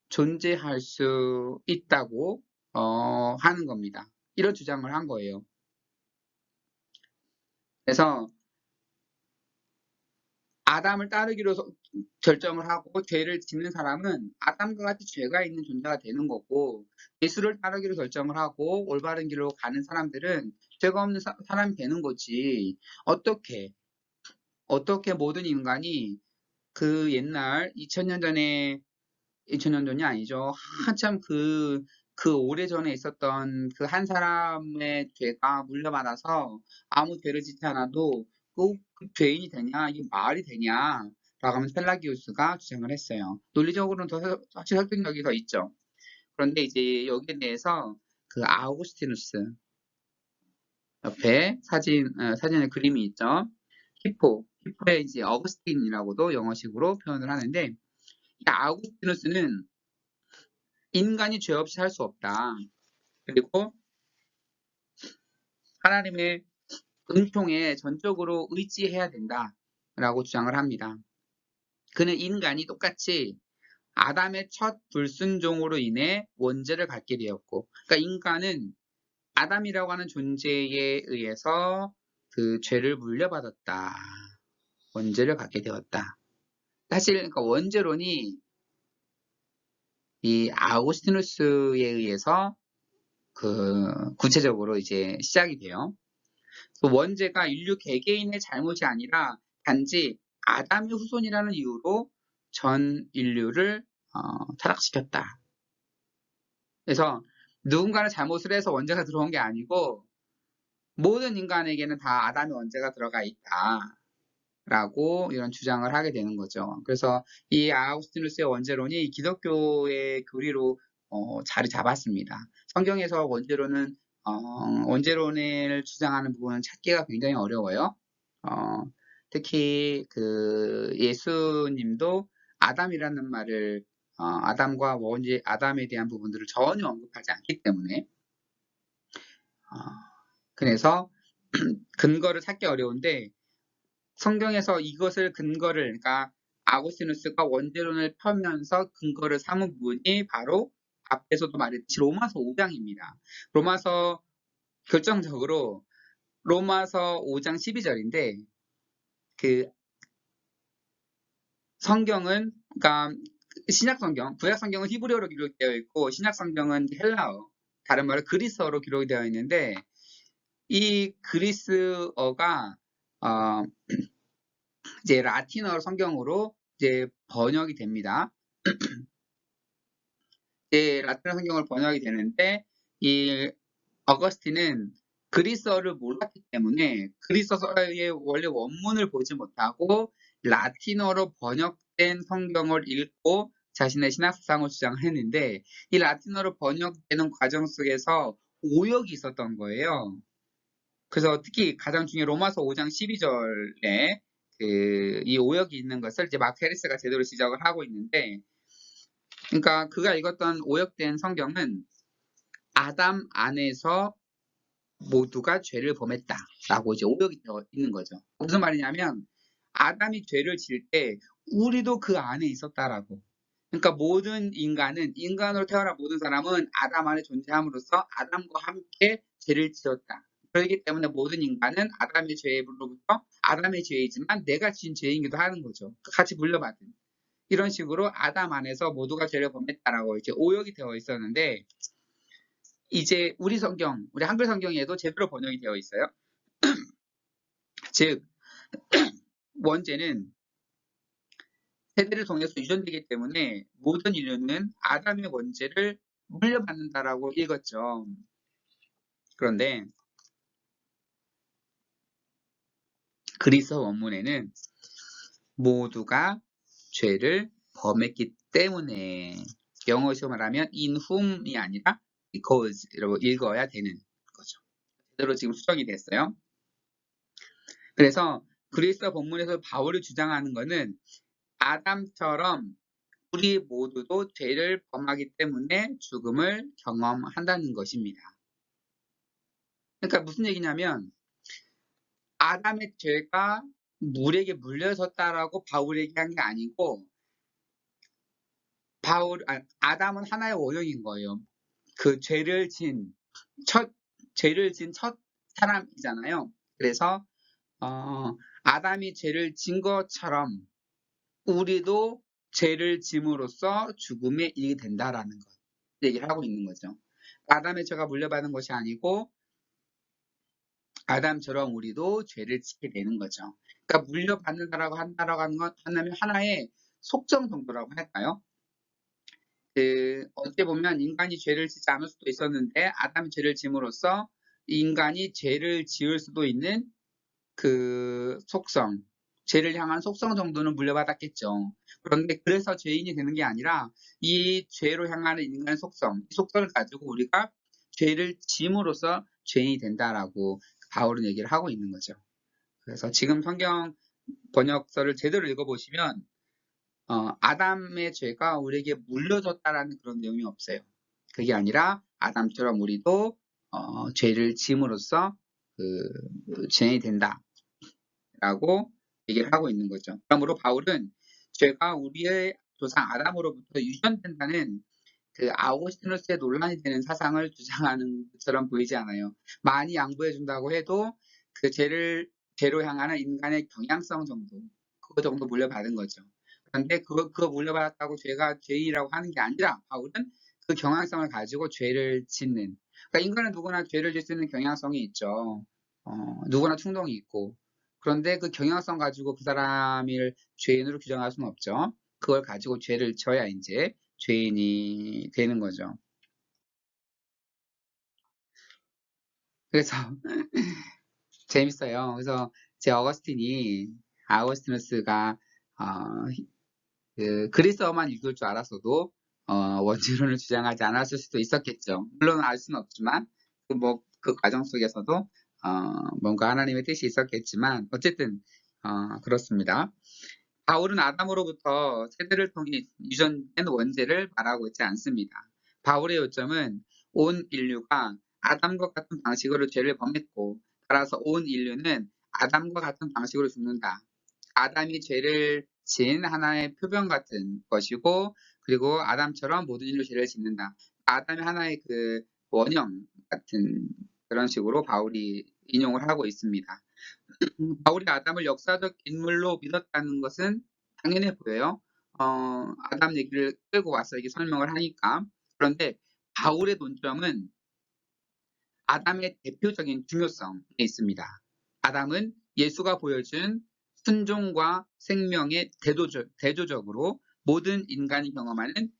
존재할 수 있다고 하는 겁니다. 이런 주장을 한 거예요. 그래서 아담을 따르기로 결정을 하고 죄를 짓는 사람은 아담과 같이 죄가 있는 존재가 되는 거고, 예수를 따르기로 결정을 하고 올바른 길로 가는 사람들은 죄가 없는 사람이 되는 거지. 어떻게 모든 인간이 그 옛날 2000년 전에 2000년 전이 아니죠. 한참 그 오래전에 있었던 그 한 사람의 죄가 물려받아서 아무 죄를 짓지 않아도 그 죄인이 되냐? 이게 말이 되냐? 라고 하면서 펠라기우스가 주장을 했어요. 논리적으로는 확실히 설득력이 더 있죠. 그런데 이제 여기에 대해서 그 아우구스티누스 옆에 사진에 그림이 있죠. 히포에 이제 어거스틴이라고도 영어식으로 표현을 하는데, 이 아우구스티누스는 인간이 죄 없이 살 수 없다. 그리고 하나님의 은총에 전적으로 의지해야 된다라고 주장을 합니다. 그는 인간이 똑같이 아담의 첫 불순종으로 인해 원죄를 갖게 되었고, 그러니까 인간은 아담이라고 하는 존재에 의해서 그 죄를 물려받았다. 원죄를 갖게 되었다. 사실 그러니까 원죄론이 이 아우구스티누스에 의해서 구체적으로 이제 시작이 돼요. 원죄가 인류 개개인의 잘못이 아니라 단지 아담의 후손이라는 이유로 전 인류를 타락시켰다. 그래서 누군가는 잘못을 해서 원죄가 들어온 게 아니고 모든 인간에게는 다 아담의 원죄가 들어가 있다라고 이런 주장을 하게 되는 거죠. 그래서 이 아우구스티누스의 원죄론이 기독교의 교리로 자리 잡았습니다. 성경에서 원죄론을 주장하는 부분은 찾기가 굉장히 어려워요. 특히 예수님도 아담이라는 말을 아담과 아담에 대한 부분들을 전혀 언급하지 않기 때문에 그래서 근거를 찾기 어려운데 성경에서 이것을 그러니까 아구스티누스가 원죄론을 펴면서 근거를 삼은 부분이 바로 앞에서도 말했듯이 로마서 5장입니다. 로마서 결정적으로 로마서 5장 12절인데 그 성경은 그러니까 신약 성경, 구약 성경은 히브리어로 기록되어 있고 신약 성경은 헬라어, 다른 말로 그리스어로 기록이 되어 있는데 이 그리스어가 어, 이제 라틴어 성경으로 이제 번역이 됩니다. 이제 라틴어 성경을 번역이 되는데 이 어거스틴은 그리스어를 몰랐기 때문에 그리스어의 원래 원문을 보지 못하고 라틴어로 번역된 성경을 읽고 자신의 신학사상을 주장을 했는데 이 라틴어로 번역되는 과정 속에서 오역이 있었던 거예요. 그래서 특히 가장 중요한 로마서 5장 12절에 이 오역이 있는 것을 이제 마크 해리스가 제대로 지적을 하고 있는데, 그러니까 그가 읽었던 오역된 성경은 아담 안에서 모두가 죄를 범했다라고 이제 오역이 되어 있는 거죠. 무슨 말이냐면 아담이 죄를 지을 때 우리도 그 안에 있었다라고. 그러니까 모든 인간은 인간으로 태어난 모든 사람은 아담 안에 존재함으로써 아담과 함께 죄를 지었다. 그렇기 때문에 모든 인간은 아담의 죄로부터 아담의 죄이지만 내가 지은 죄이기도 하는 거죠. 같이 물려받은. 이런 식으로 아담 안에서 모두가 죄를 범했다라고 이제 오역이 되어 있었는데 이제 우리 성경, 우리 한글 성경에도 제대로 번역이 되어 있어요. 즉 원죄는 세대를 통해서 유전되기 때문에 모든 인류는 아담의 원죄를 물려받는다라고 읽었죠. 그런데 그리스어 원문에는 모두가 죄를 범했기 때문에 영어로 말하면 in whom이 아니라 because라고 읽어야 되는 거죠. 제대로 지금 수정이 됐어요. 그래서 그리스어 본문에서 바울이 주장하는 것은 아담처럼 우리 모두도 죄를 범하기 때문에 죽음을 경험한다는 것입니다. 그러니까 무슨 얘기냐면 아담의 죄가 물에게 물려졌다라고 바울이 얘기한 게 아니고 아담은 하나의 원형인 거예요. 그 죄를 진 첫 사람이잖아요. 그래서 아담이 죄를 진 것처럼 우리도 죄를 짐으로써 죽음에 이르게 된다라는 것 얘기를 하고 있는 거죠. 아담의 죄가 물려받은 것이 아니고 아담처럼 우리도 죄를 짓게 되는 거죠. 그러니까 물려받는다라고 한다면 하나의 속정 정도라고 할까요? 어떻게 보면 인간이 죄를 짓지 않을 수도 있었는데 아담이 죄를 짐으로써 인간이 죄를 지을 수도 있는 그 속성, 죄를 향한 속성 정도는 물려받았겠죠. 그런데 그래서 죄인이 되는 게 아니라 이 죄로 향하는 인간의 속성, 이 속성을 가지고 우리가 죄를 짐으로써 죄인이 된다라고 바울은 얘기를 하고 있는 거죠. 그래서 지금 성경 번역서를 제대로 읽어보시면 아담의 죄가 우리에게 물려졌다라는 그런 내용이 없어요. 그게 아니라 아담처럼 우리도 죄를 짐으로써 죄인이 된다라고 얘기를 하고 있는 거죠. 그러므로 바울은 죄가 우리의 조상 아담으로부터 유전된다는 그 아우구스티누스의 논란이 되는 사상을 주장하는 것처럼 보이지 않아요. 많이 양보해 준다고 해도 그 죄로 향하는 인간의 경향성 정도, 그거 정도 물려받은 거죠. 그런데 그거 물려받았다고 죄가 죄인이라고 하는 게 아니라 바울은 그 경향성을 가지고 죄를 짓는. 그러니까 인간은 누구나 죄를 짓 수 있는 경향성이 있죠. 누구나 충동이 있고. 그런데 그 경향성 가지고 그 사람을 죄인으로 규정할 수는 없죠. 그걸 가지고 죄를 져야 이제 죄인이 되는 거죠. 그래서 재밌어요. 그래서 제 아우구스티누스가 그 그리스어만 읽을 줄 알았어도 원죄론을 주장하지 않았을 수도 있었겠죠. 물론 알 수는 없지만 그 과정 속에서도 뭔가 하나님의 뜻이 있었겠지만 어쨌든 그렇습니다. 바울은 아담으로부터 세대를 통해 유전된 원죄를 말하고 있지 않습니다. 바울의 요점은 온 인류가 아담과 같은 방식으로 죄를 범했고 따라서 온 인류는 아담과 같은 방식으로 죽는다. 아담이 죄를 지은 하나의 표병 같은 것이고 그리고 아담처럼 모든 인류 죄를 짓는다. 아담이 하나의 그 원형 같은 그런 식으로 바울이 인용을 하고 있습니다. 바울이 아담을 역사적 인물로 믿었다는 것은 당연해 보여요. 아담 얘기를 끌고 와서 이게 설명을 하니까. 그런데 바울의 논점은 아담의 대표적인 중요성에 있습니다. 아담은 예수가 보여준 순종과 생명의 대조적으로 모든 인간이 경험하는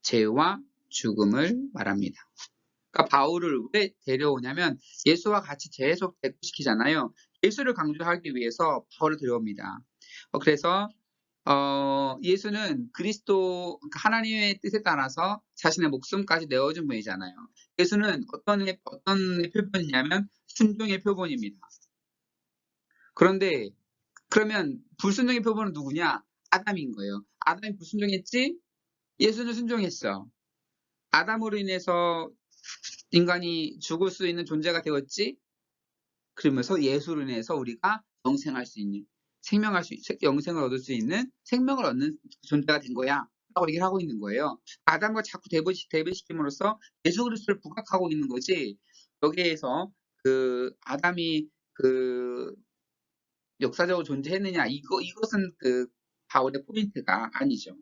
죄와 죽음을 말합니다. 그러니까 바울을 왜 데려오냐면 예수와 같이 계속 대꾸시키잖아요. 예수를 강조하기 위해서 바울을 데려옵니다. 그래서 예수는 그리스도 하나님의 뜻에 따라서 자신의 목숨까지 내어준 분이잖아요. 예수는 어떤 표본이냐면 순종의 표본입니다. 그런데 그러면 불순종의 표본은 누구냐? 아담인 거예요. 아담이 불순종했지? 예수는 순종했어. 아담으로 인해서 인간이 죽을 수 있는 존재가 되었지? 그러면서 예수로 인해서 우리가 영생할 수 있는, 영생을 얻을 수 있는 생명을 얻는 존재가 된 거야. 라고 얘기를 하고 있는 거예요. 아담과 자꾸 대비시킴으로써 예수 그리스도를 부각하고 있는 거지. 여기에서 아담이 역사적으로 존재했느냐, 이것은 바울의 포인트가 아니죠.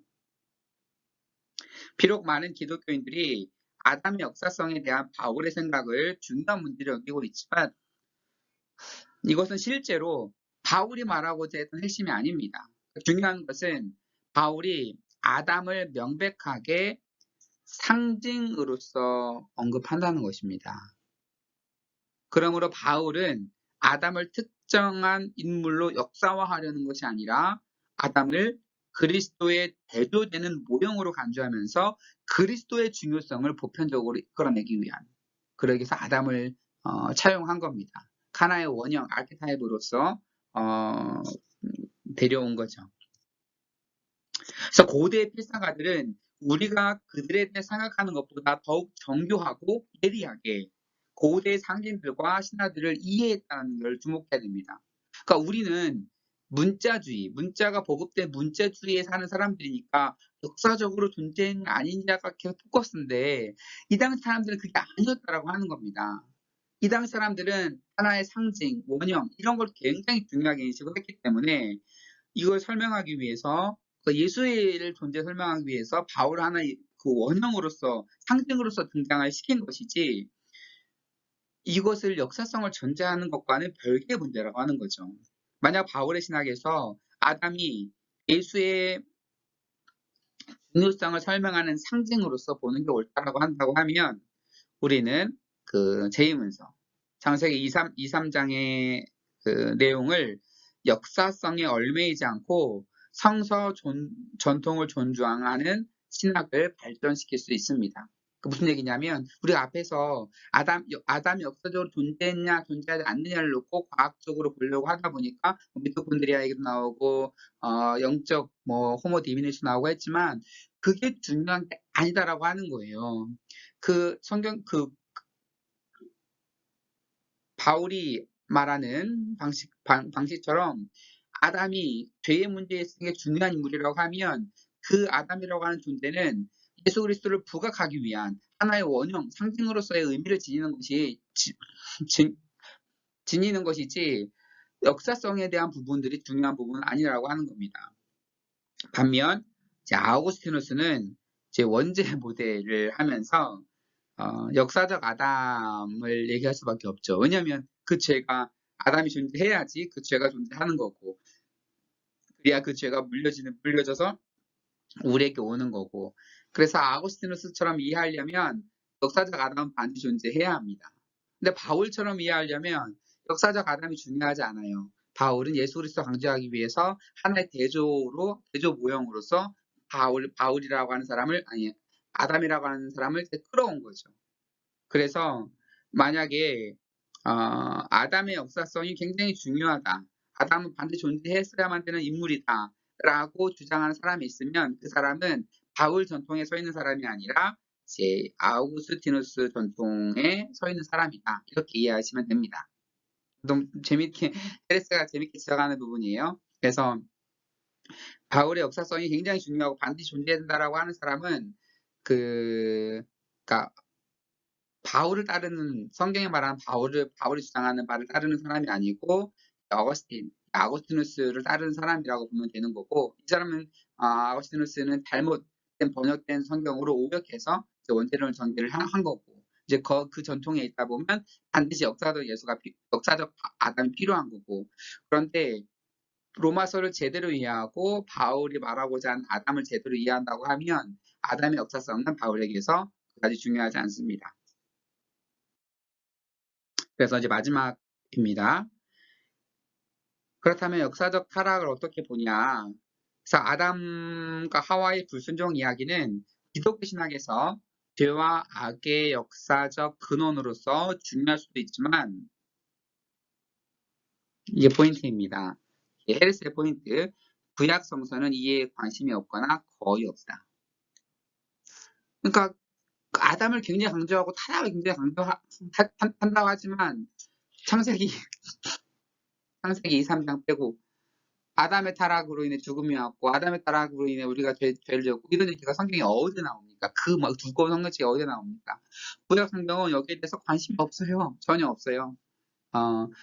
비록 많은 기독교인들이 아담의 역사성에 대한 바울의 생각을 중요한 문제로 여기고 있지만 이것은 실제로 바울이 말하고자 했던 핵심이 아닙니다. 중요한 것은 바울이 아담을 명백하게 상징으로서 언급한다는 것입니다. 그러므로 바울은 아담을 특정한 인물로 역사화하려는 것이 아니라 아담을 그리스도의 대조되는 모형으로 간주하면서 그리스도의 중요성을 보편적으로 이끌어내기 위한, 그러기 위해서 아담을 차용한 겁니다. 하나의 원형, 아키타입으로서 데려온 거죠. 그래서 고대 필사가들은 우리가 그들에 대해 생각하는 것보다 더욱 정교하고 예리하게 고대 상징들과 신화들을 이해했다는 걸 주목해야 됩니다. 그러니까 우리는 문자가 보급된 문자주의에 사는 사람들이니까 역사적으로 존재했냐 아니냐가 계속 포커스인데 이 당시 사람들은 그게 아니었다라고 하는 겁니다. 이 당시 사람들은 하나의 상징, 원형 이런 걸 굉장히 중요하게 인식을 했기 때문에 이걸 설명하기 위해서 예수의 존재 설명하기 위해서 바울 하나의 원형으로서 상징으로서 등장을 시킨 것이지 이것을 역사성을 전제하는 것과는 별개의 문제라고 하는 거죠. 만약 바울의 신학에서 아담이 예수의 중요성을 설명하는 상징으로서 보는 게 옳다라고 한다고 하면 우리는 제2문서 창세기 2~3장의 내용을 역사성에 얽매이지 않고 성서 전통을 존중하는 신학을 발전시킬 수 있습니다. 무슨 얘기냐면 우리가 앞에서 아담이 역사적으로 존재했냐 존재하지 않느냐를 놓고 과학적으로 보려고 하다 보니까 미토콘드리아 얘기도 나오고 영적 호모 디미니스 나오고 했지만 그게 중요한 게 아니다라고 하는 거예요. 바울이 말하는 방식처럼 아담이 죄의 문제에 있는 게 중요한 인물이라고 하면 그 아담이라고 하는 존재는 예수 그리스도를 부각하기 위한 하나의 원형, 상징으로서의 의미를 지니는 것이지 역사성에 대한 부분들이 중요한 부분은 아니라고 하는 겁니다. 반면 아우구스티누스는 제 원죄 모델을 하면서 역사적 아담을 얘기할 수밖에 없죠. 왜냐하면 그 죄가 아담이 존재해야지 그 죄가 존재하는 거고 그래야 그 죄가 물려져서 우리에게 오는 거고 그래서 아우구스티누스처럼 이해하려면 역사적 아담은 반드시 존재해야 합니다. 근데 바울처럼 이해하려면 역사적 아담이 중요하지 않아요. 바울은 예수 그리스도 강조하기 위해서 하나의 대조 모형으로서 바울이라고 하는 사람을 아담이라고 하는 사람을 끌어온 거죠. 그래서 만약에 아담의 역사성이 굉장히 중요하다. 아담은 반드시 존재했어야만 되는 인물이다. 라고 주장하는 사람이 있으면 그 사람은 바울 전통에 서 있는 사람이 아니라 아우구스티누스 전통에 서 있는 사람이다. 이렇게 이해하시면 됩니다. 너무 테레스가 재밌게 지적하는 부분이에요. 그래서 바울의 역사성이 굉장히 중요하고 반드시 존재해야 된다라고 하는 사람은 그러니까 바울을 따르는 성경에 말하는 바울이 주장하는 바를 따르는 사람이 아니고 아거스티누스를 따르는 사람이라고 보면 되는 거고 이 사람은 아거스티누스는 잘못된 번역된 성경으로 오역해서 원태론을 전개를 한 거고 이제 그 전통에 있다 보면 반드시 역사적 아담이 필요한 거고 그런데 로마서를 제대로 이해하고 바울이 말하고자 하는 아담을 제대로 이해한다고 하면 아담의 역사성은 바울에게서 그다지 중요하지 않습니다. 그래서 이제 마지막입니다. 그렇다면 역사적 타락을 어떻게 보냐? 그래서 아담과 하와의 불순종 이야기는 기독교 신학에서 죄와 악의 역사적 근원으로서 중요할 수도 있지만 이게 포인트입니다. 헤르스의 포인트. 구약 성서는 이에 관심이 없거나 거의 없다. 그러니까 아담을 굉장히 강조하고 타락을 굉장히 강조한다고 하지만 창세기 2, 3장 빼고 아담의 타락으로 인해 죽음이 왔고 아담의 타락으로 인해 우리가 죄를 졌고 이런 얘기가 성경에 어디에 나옵니까? 그 막 두꺼운 성경책에 어디에 나옵니까? 구약 성경은 여기에 대해서 관심이 없어요. 전혀 없어요.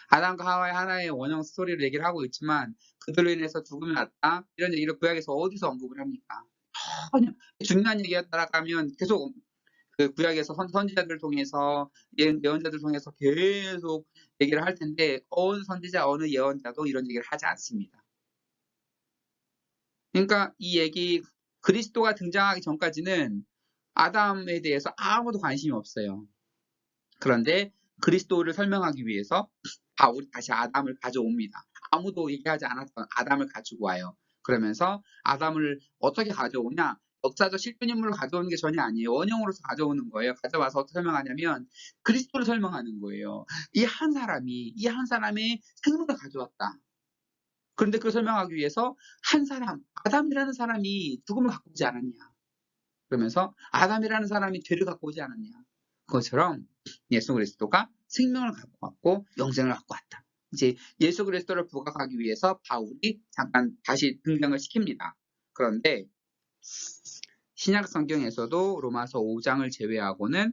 아담과 하와의 하나의 원형 스토리를 얘기를 하고 있지만 그들로 인해서 죽음이 왔다 이런 얘기를 구약에서 어디서 언급을 합니까? 전혀 중요한 얘기가 따라가면 계속 그 구약에서 선지자들을 통해서 예언자들을 통해서 계속 얘기를 할 텐데 어느 선지자 어느 예언자도 이런 얘기를 하지 않습니다. 그러니까 이 얘기 그리스도가 등장하기 전까지는 아담에 대해서 아무도 관심이 없어요. 그런데 그리스도를 설명하기 위해서 바울이 다시 아담을 가져옵니다. 아무도 얘기하지 않았던 아담을 가지고 와요. 그러면서 아담을 어떻게 가져오냐? 역사적 실존인물로 가져오는 게 전혀 아니에요. 원형으로서 가져오는 거예요. 가져와서 어떻게 설명하냐면 그리스도를 설명하는 거예요. 이 한 사람의 생명을 가져왔다. 그런데 그걸 설명하기 위해서 한 사람, 아담이라는 사람이 죽음을 갖고 오지 않았냐. 그러면서 아담이라는 사람이 죄를 갖고 오지 않았냐. 그것처럼 예수 그리스도가 생명을 갖고 왔고 영생을 갖고 왔다. 이제 예수 그리스도를 부각하기 위해서 바울이 잠깐 다시 등장을 시킵니다. 그런데 신약 성경에서도 로마서 5장을 제외하고는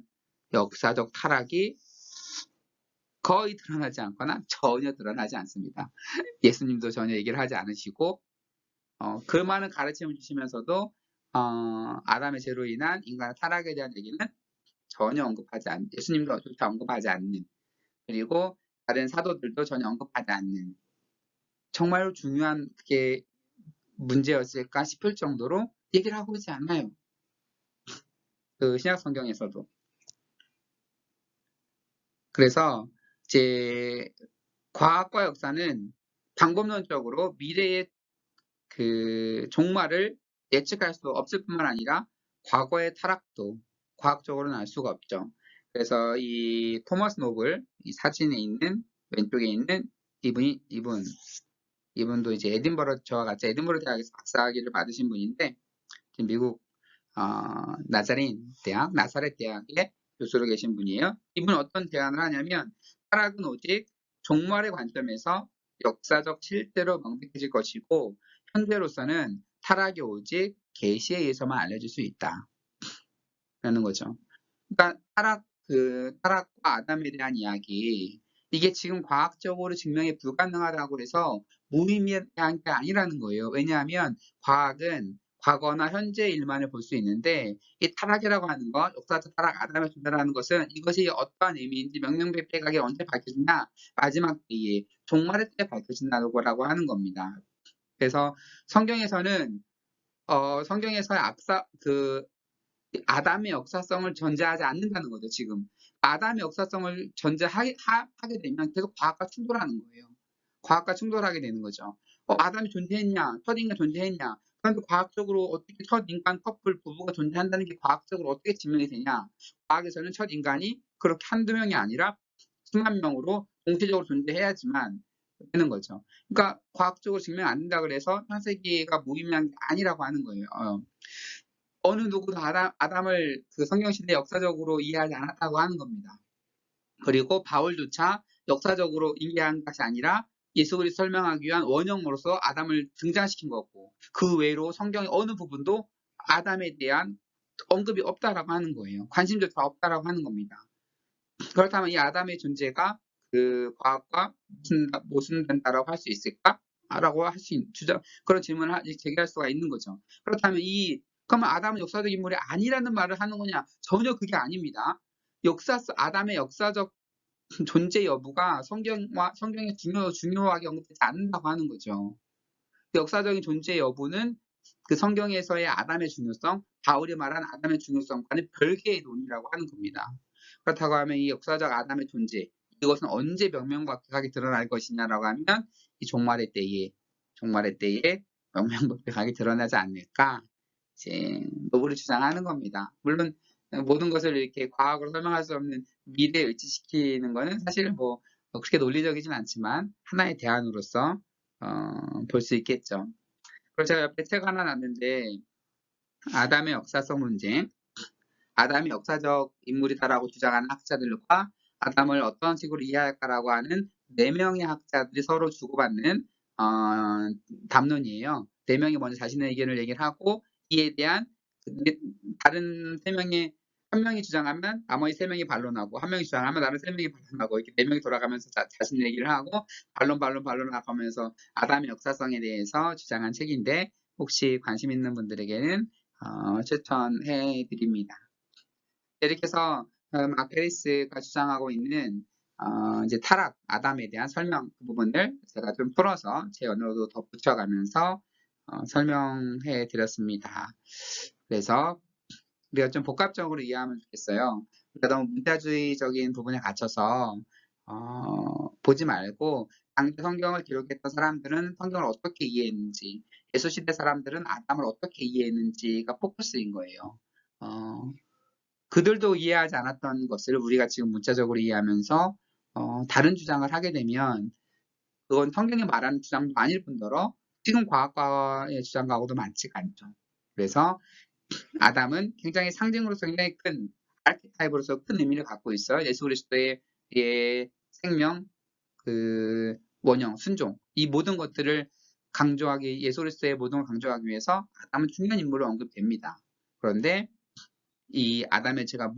역사적 타락이 거의 드러나지 않거나 전혀 드러나지 않습니다. 예수님도 전혀 얘기를 하지 않으시고 그 많은 가르침을 주시면서도 아담의 죄로 인한 인간의 타락에 대한 얘기는 전혀 언급하지 않는 예수님도 조차 언급하지 않는 그리고 다른 사도들도 전혀 언급하지 않는 정말로 중요한 그게 문제였을까 싶을 정도로 얘기를 하고 있지 않아요. 그 신약 성경에서도. 그래서 이제 과학과 역사는 방법론적으로 미래의 그 종말을 예측할 수 없을 뿐만 아니라 과거의 타락도 과학적으로는 알 수가 없죠. 그래서 이 토머스 노블 이 사진에 있는 왼쪽에 있는 이분도 이제 저와 같이 에딘버러 대학에서 박사학위를 받으신 분인데 지금 미국 나사렛 대학의 교수로 계신 분이에요. 이분은 어떤 제안을 하냐면 타락은 오직 종말의 관점에서 역사적 실제로 명백해질 것이고 현재로서는 타락이 오직 계시에 의해서만 알려질 수 있다. 라는 거죠. 그러니까 타락과 아담에 대한 이야기 이게 지금 과학적으로 증명이 불가능하다고 해서 무의미한 게 아니라는 거예요. 왜냐하면 과학은 과거나 현재 일만을 볼 수 있는데 이 타락이라고 하는 것, 역사적 타락, 아담의 존재라는 것은 이것이 어떠한 의미인지 명명백백하게 언제 밝혀지냐? 마지막 때에 종말의 때 밝혀진다는 거라고 하는 겁니다. 그래서 성경에서는 성경에서의 아담의 역사성을 전제하지 않는다는 거죠, 지금. 아담의 역사성을 전제하게 되면 계속 과학과 충돌하는 거예요. 과학과 충돌하게 되는 거죠. 아담이 존재했냐? 첫 인간 존재했냐? 그런데 과학적으로 어떻게 첫 인간 커플 부부가 존재한다는 게 과학적으로 어떻게 증명이 되냐? 과학에서는 첫 인간이 그렇게 한두 명이 아니라 수만 명으로 공시적으로 존재해야지만 되는 거죠. 그러니까 과학적으로 증명 안 된다 그래서 창세기가 무의미한 게 아니라고 하는 거예요. 어느 누구도 아담을 그 성경시대 역사적으로 이해하지 않았다고 하는 겁니다. 그리고 바울조차 역사적으로 이해한 것이 아니라 예수 그리스도 설명하기 위한 원형으로서 아담을 등장시킨 거고 그 외로 성경의 어느 부분도 아담에 대한 언급이 없다라고 하는 거예요. 관심조차 없다라고 하는 겁니다. 그래서 성경에서는 아담의 역사성을 전제하지 않는다는 거죠. 지금. 아담의 역사성을 전제하게 된다면 계속 과학과 충돌하게 되는 거죠. 그래서 그렇다면 이 아담의 존재가 그 과학과 모순된다라고 할 수 있을까? 라고 할 수 있는 그런 질문을 제기할 수가 있는 거죠. 그렇다면 그러면 아담은 역사적 인물이 아니라는 말을 하는 거냐? 전혀 그게 아닙니다. 아담의 역사적 존재 여부가 성경에 중요하게 언급되지 않는다고 하는 거죠. 그 역사적인 존재 여부는 그 성경에서의 아담의 중요성, 바울이 말한 아담의 중요성과는 별개의 논의라고 하는 겁니다. 그렇다고 하면 이 역사적 아담의 존재, 이것은 언제 명명백백하게 드러날 것이냐라고 하면 이 종말의 때에 명명백백하게 드러나지 않을까 이제 노블이 주장하는 겁니다. 물론 모든 것을 이렇게 과학으로 설명할 수 없는 미래에 일치시키는 것은 사실 뭐 그렇게 논리적이진 않지만 하나의 대안으로서 볼 수 있겠죠. 그리고 제가 옆에 책 하나 놨는데 아담의 역사성 논쟁, 아담이 역사적 인물이다라고 주장하는 학자들과 아담을 어떤 식으로 이해할까라고 하는 4명의 학자들이 서로 주고받는 담론이에요. 4명이 먼저 자신의 의견을 얘기를 하고 이에 대한 다른 3명의 한 명이 주장하면 나머지 3명이 반론하고 한 명이 주장하면 다른 3명이 반론하고 이렇게 4명이 돌아가면서 자신의 얘기를 하고 반론 나가면서 아담의 역사성에 대해서 주장한 책인데 혹시 관심 있는 분들에게는 추천해 드립니다. 이렇게 해서 마크 해리스가 주장하고 있는 이제 타락, 아담에 대한 설명 그 부분을 제가 좀 풀어서 제 언어로 덧붙여가면서 설명해 드렸습니다. 그래서 우리가 좀 복합적으로 이해하면 좋겠어요. 우리가 너무 문자주의적인 부분에 갇혀서 보지 말고 당시 성경을 기록했던 사람들은 성경을 어떻게 이해했는지, 예수시대 사람들은 아담을 어떻게 이해했는지가 포커스인 거예요. 그들도 이해하지 않았던 것을 우리가 지금 문자적으로 이해하면서 다른 주장을 하게 되면 그건 성경이 말하는 주장도 아닐 뿐더러 지금 과학과의 주장하고도 많지가 않죠. 그래서 아담은 굉장히 상징으로서 굉장히 큰 아르키타입으로서 큰 의미를 갖고 있어요. 예수 그리스도의 생명, 그 원형, 순종 이 모든 것들을 예수 그리스도의 모든 걸 강조하기 위해서 아담은 중요한 인물로 언급됩니다. 그런데 이 아담의 죄가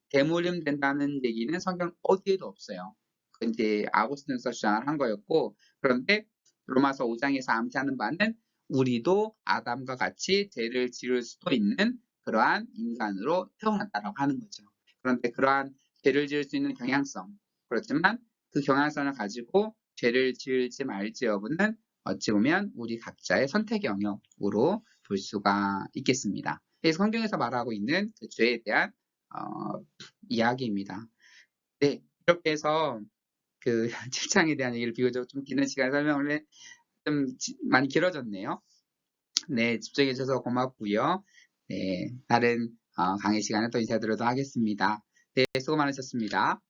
대물림된다는 얘기는 성경 어디에도 없어요. 그 이제 아고스틴에서 주장을 한 거였고, 그런데 로마서 5장에서 암시하는 바는 우리도 아담과 같이 죄를 지을 수도 있는 그러한 인간으로 태어났다라고 하는 거죠. 그런데 그러한 죄를 지을 수 있는 경향성, 그렇지만 그 경향성을 가지고 죄를 지을지 말지 여부는 어찌 보면 우리 각자의 선택 영역으로 볼 수가 있겠습니다. 성경에서 말하고 있는 그 죄에 대한 이야기입니다. 네, 이렇게 해서 그 책장에 대한 얘기를 비교적 좀 긴 시간 설명을 좀 많이 길어졌네요. 네, 집중해 주셔서 고맙고요. 네, 다른 강의 시간에 또 인사드리도록 하겠습니다. 네, 수고 많으셨습니다.